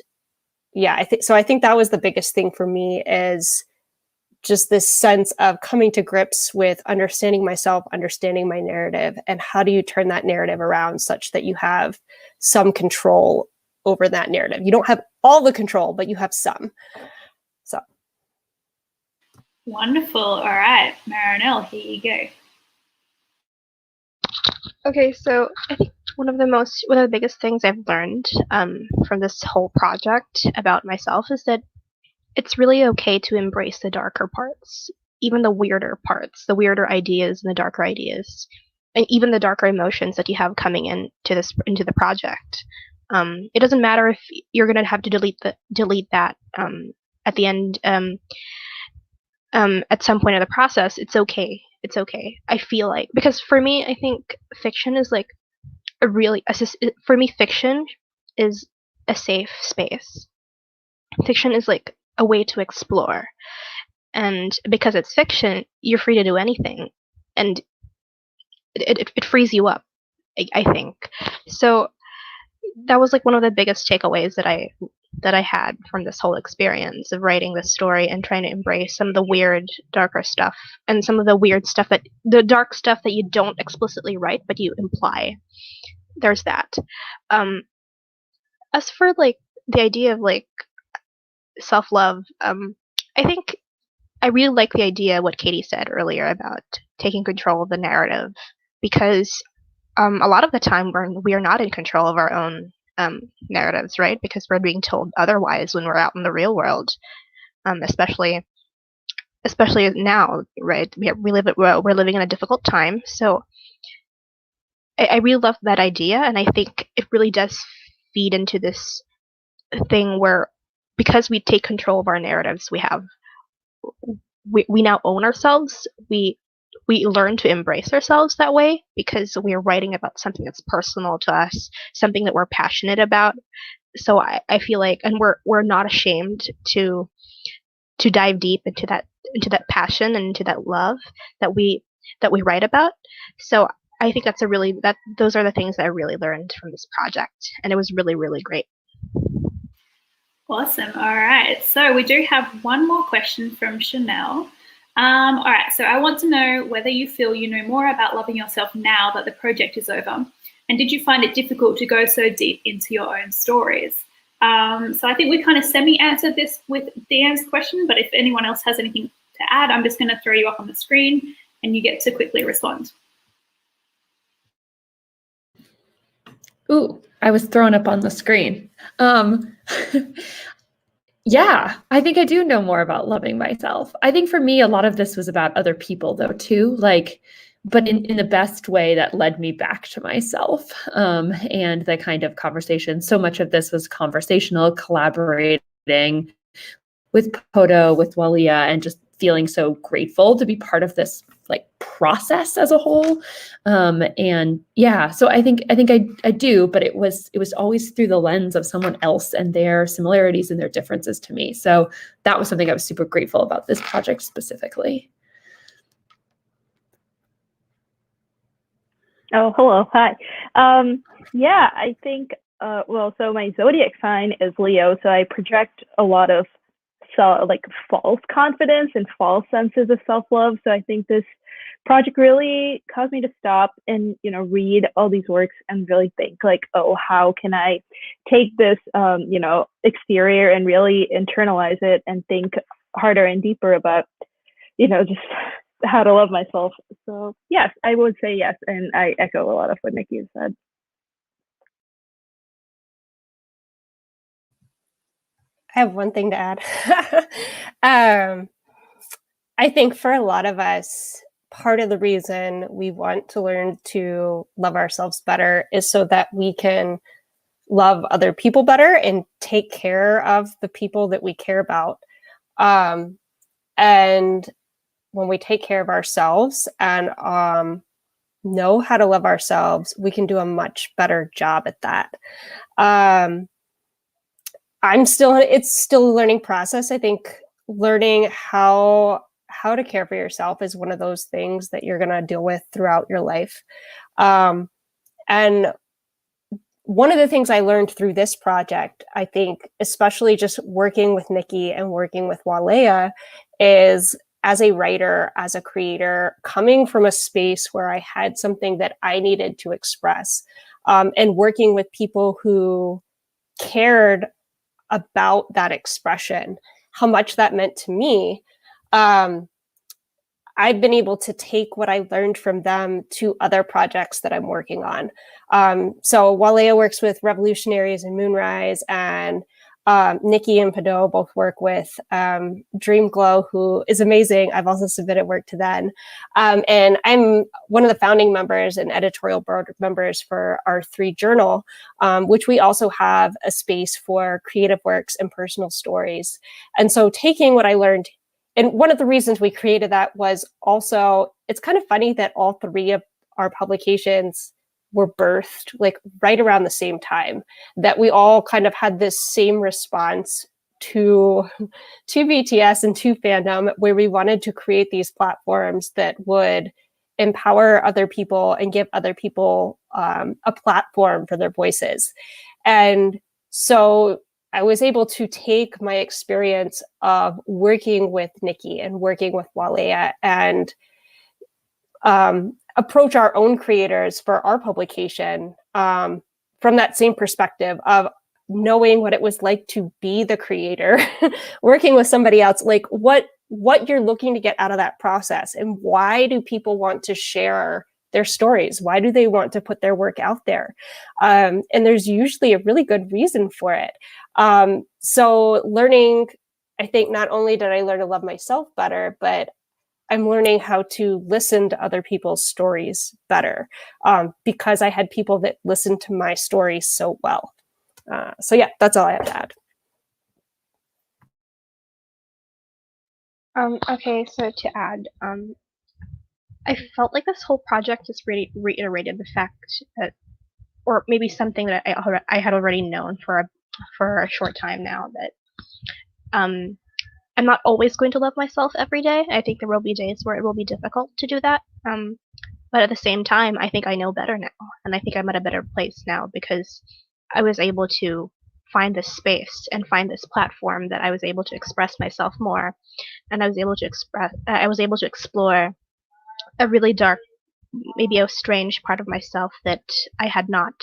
Speaker 6: yeah, I think that was the biggest thing for me, is just this sense of coming to grips with understanding myself, understanding my narrative, and how do you turn that narrative around such that you have some control over that narrative. You don't have all the control, but you have some. So.
Speaker 1: Wonderful. All right, Marinelle, here you go.
Speaker 5: Okay, so I think one of the biggest things I've learned from this whole project about myself is that it's really okay to embrace the darker parts, even the weirder parts, the weirder ideas and the darker ideas, and even the darker emotions that you have coming into the project. It doesn't matter if you're going to have to delete that at the end. At some point of the process, it's okay. It's okay. I feel like, because for me, I think fiction is like for me, fiction is a safe space. Fiction is like a way to explore. And because it's fiction, you're free to do anything. And it frees you up, I think. So that was like one of the biggest takeaways that I had from this whole experience of writing this story and trying to embrace some of the weird, darker stuff and some of the weird stuff the dark stuff that you don't explicitly write but you imply. There's that. As for like the idea of like self-love, I think I really like the idea what Katie said earlier about taking control of the narrative, because a lot of the time we are not in control of our own narratives, right? Because we're being told otherwise when we're out in the real world, especially now, right? We're living in a difficult time, so I really love that idea, and I think it really does feed into this thing where, because we take control of our narratives, we now own ourselves. We learn to embrace ourselves that way because we're writing about something that's personal to us, something that we're passionate about. So I feel like, and we're not ashamed to dive deep into that passion and into that love that we write about. So I think those are the things that I really learned from this project, and it was really, really great.
Speaker 1: Awesome. All right. So we do have one more question from Chanel. All right. So I want to know whether you feel you know more about loving yourself now that the project is over, and did you find it difficult to go so deep into your own stories? So I think we kind of semi-answered this with Deanne's question, but if anyone else has anything to add, I'm just going to throw you up on the screen and you get to quickly respond.
Speaker 2: Ooh, I was thrown up on the screen. Yeah, I think I do know more about loving myself. I think for me, a lot of this was about other people though, too, but in the best way that led me back to myself, and the kind of conversation. So much of this was conversational, collaborating with Poto, with Walia, and just feeling so grateful to be part of this like process as a whole. And yeah, so I think I do, but it was always through the lens of someone else and their similarities and their differences to me. So that was something I was super grateful about this project specifically.
Speaker 3: Oh, hello. Hi. Yeah, I think, so my zodiac sign is Leo, so I project a lot of false confidence and false senses of self-love. So I think this project really caused me to stop and, read all these works and really think like, oh, how can I take this, exterior and really internalize it and think harder and deeper about, just how to love myself. So yes, I would say yes. And I echo a lot of what Nikki said.
Speaker 6: I have one thing to add. I think for a lot of us, part of the reason we want to learn to love ourselves better is so that we can love other people better and take care of the people that we care about. And when we take care of ourselves and know how to love ourselves, we can do a much better job at that. It's still a learning process. I think learning how to care for yourself is one of those things that you're going to deal with throughout your life. And one of the things I learned through this project, I think, especially just working with Nikki and working with Walea, is as a writer, as a creator, coming from a space where I had something that I needed to express, and working with people who cared about that expression, how much that meant to me. I've been able to take what I learned from them to other projects that I'm working on. So Walea works with Revolutionaries and Moonrise, and Nikki and Pado both work with Dreamglow, who is amazing. I've also submitted work to them. And I'm one of the founding members and editorial board members for our 3 journal, which we also have a space for creative works and personal stories. And so taking what I learned, and one of the reasons we created that was also, it's kind of funny that all 3 of our publications were birthed like right around the same time, that we all kind of had this same response to BTS and to fandom, where we wanted to create these platforms that would empower other people and give other people a platform for their voices. And so I was able to take my experience of working with Nikki and working with Walea and approach our own creators for our publication from that same perspective of knowing what it was like to be the creator, working with somebody else, like what you're looking to get out of that process, and why do people want to share their stories? Why do they want to put their work out there? And there's usually a really good reason for it. So learning, I think not only did I learn to love myself better, but I'm learning how to listen to other people's stories better because I had people that listened to my stories so well. So yeah, that's all I have to add.
Speaker 5: Okay, so to add, I felt like this whole project just really reiterated the fact that, or maybe something that I had already known for a short time now, that I'm not always going to love myself every day. I think there will be days where it will be difficult to do that. But at the same time, I think I know better now, and I think I'm at a better place now because I was able to find this space and find this platform that I was able to express myself more, and I was able to explore a really dark, maybe a strange part of myself that I had not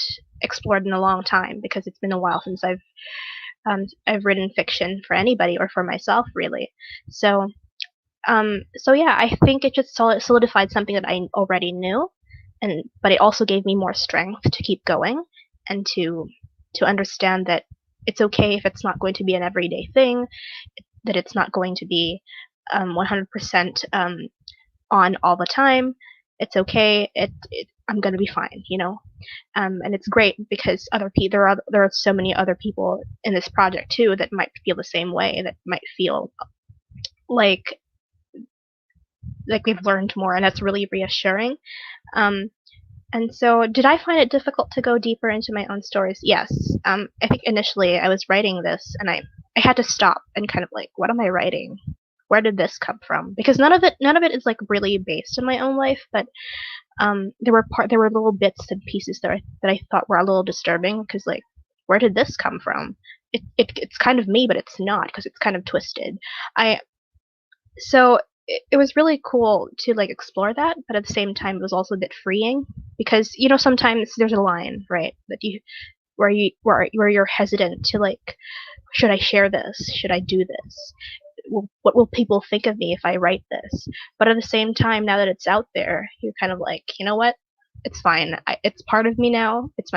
Speaker 5: explored in a long time, because it's been a while since I've written fiction for anybody or for myself, really. So yeah, I think it just solidified something that I already knew, but it also gave me more strength to keep going and to understand that it's okay if it's not going to be an everyday thing, that it's not going to be 100% on all the time. It's okay. I'm gonna be fine, you know. And it's great because there are so many other people in this project too that might feel the same way, that might feel like we've learned more, and that's really reassuring. And so, did I find it difficult to go deeper into my own stories? Yes. I think initially I was writing this, and I had to stop and kind of like, what am I writing? Where did this come from? Because none of it is like really based in my own life, but there were little bits and pieces that I thought were a little disturbing, because like, where did this come from? It's kind of me, but it's not, because it's kind of twisted. So it was really cool to like explore that, but at the same time it was also a bit freeing, because you know, sometimes there's a line, right, that where you're hesitant to like, should I share this? Should I do this? What will people think of me if I write this? But at the same time, now that it's out there, you're kind of like, you know what? It's fine. It's part of me now. It's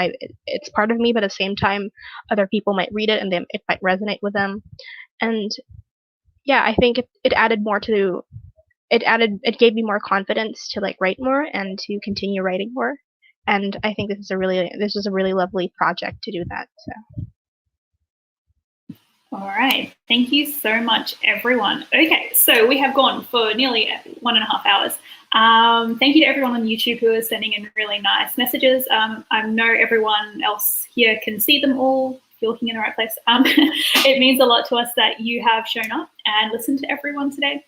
Speaker 5: part of me, but at the same time, other people might read it and it might resonate with them. And yeah, I think it added more to it gave me more confidence to like write more and to continue writing more. And I think this is a really lovely project to do that. So.
Speaker 1: All right. Thank you so much, everyone. Okay, so we have gone for nearly 1.5 hours. Thank you to everyone on YouTube who is sending in really nice messages. I know everyone else here can see them all. You're looking in the right place. It means a lot to us that you have shown up and listened to everyone today.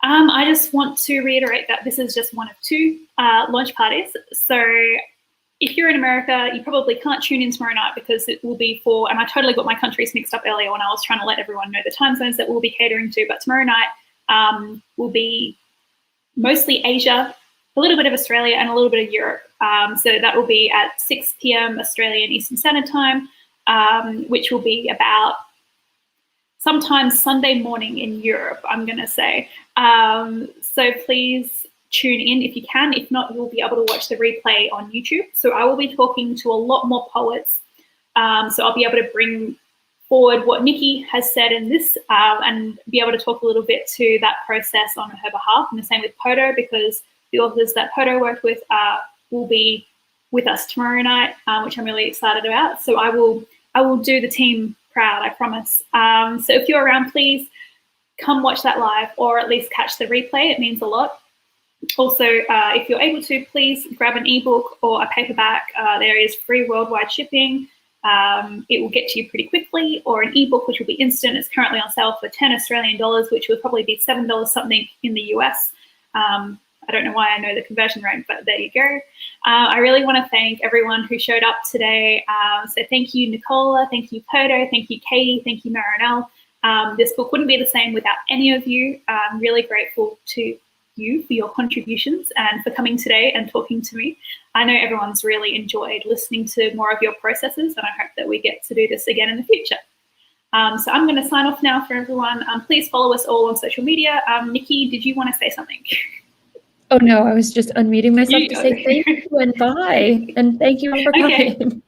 Speaker 1: I just want to reiterate that this is just one of 2 launch parties. So if you're in America, you probably can't tune in tomorrow night, because it will be for, and I totally got my countries mixed up earlier when I was trying to let everyone know the time zones that we'll be catering to, but tomorrow night will be mostly Asia, a little bit of Australia, and a little bit of Europe. So that will be at 6 p.m. Australian Eastern Standard Time, which will be about sometime Sunday morning in Europe, I'm going to say. So please tune in if you can. If not, you'll be able to watch the replay on YouTube. So I will be talking to a lot more poets. So I'll be able to bring forward what Nikki has said in this and be able to talk a little bit to that process on her behalf. And the same with Poto, because the authors that Poto worked with will be with us tomorrow night, which I'm really excited about. So I will do the team proud, I promise. So if you're around, please come watch that live, or at least catch the replay. It means a lot. Also, if you're able to, please grab an ebook or a paperback. There is free worldwide shipping. It will get to you pretty quickly, or an ebook, which will be instant. It's currently on sale for 10 Australian dollars, which would probably be $7 something in the US. I don't know why I know the conversion rate, but there you go. I really want to thank everyone who showed up today. So thank you, Nicola. Thank you, Podo. Thank you, Katie. Thank you, Marinelle. This book wouldn't be the same without any of you. I'm really grateful to you for your contributions and for coming today and talking to me. I know everyone's really enjoyed listening to more of your processes, and I hope that we get to do this again in the future. So I'm going to sign off now for everyone. Please follow us all on social media. Nikki, did you want to say something?
Speaker 2: Oh no, I was just unmuting myself to say thank you and bye. And thank you all for coming.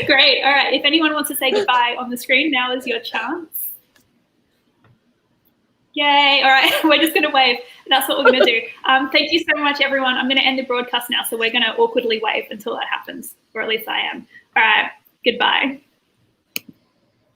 Speaker 1: Great. All right. If anyone wants to say goodbye on the screen, now is your chance. Yay. All right. We're just going to wave. That's what we're going to do. Thank you so much, everyone. I'm going to end the broadcast now. So we're going to awkwardly wave until that happens, or at least I am. All right. Goodbye.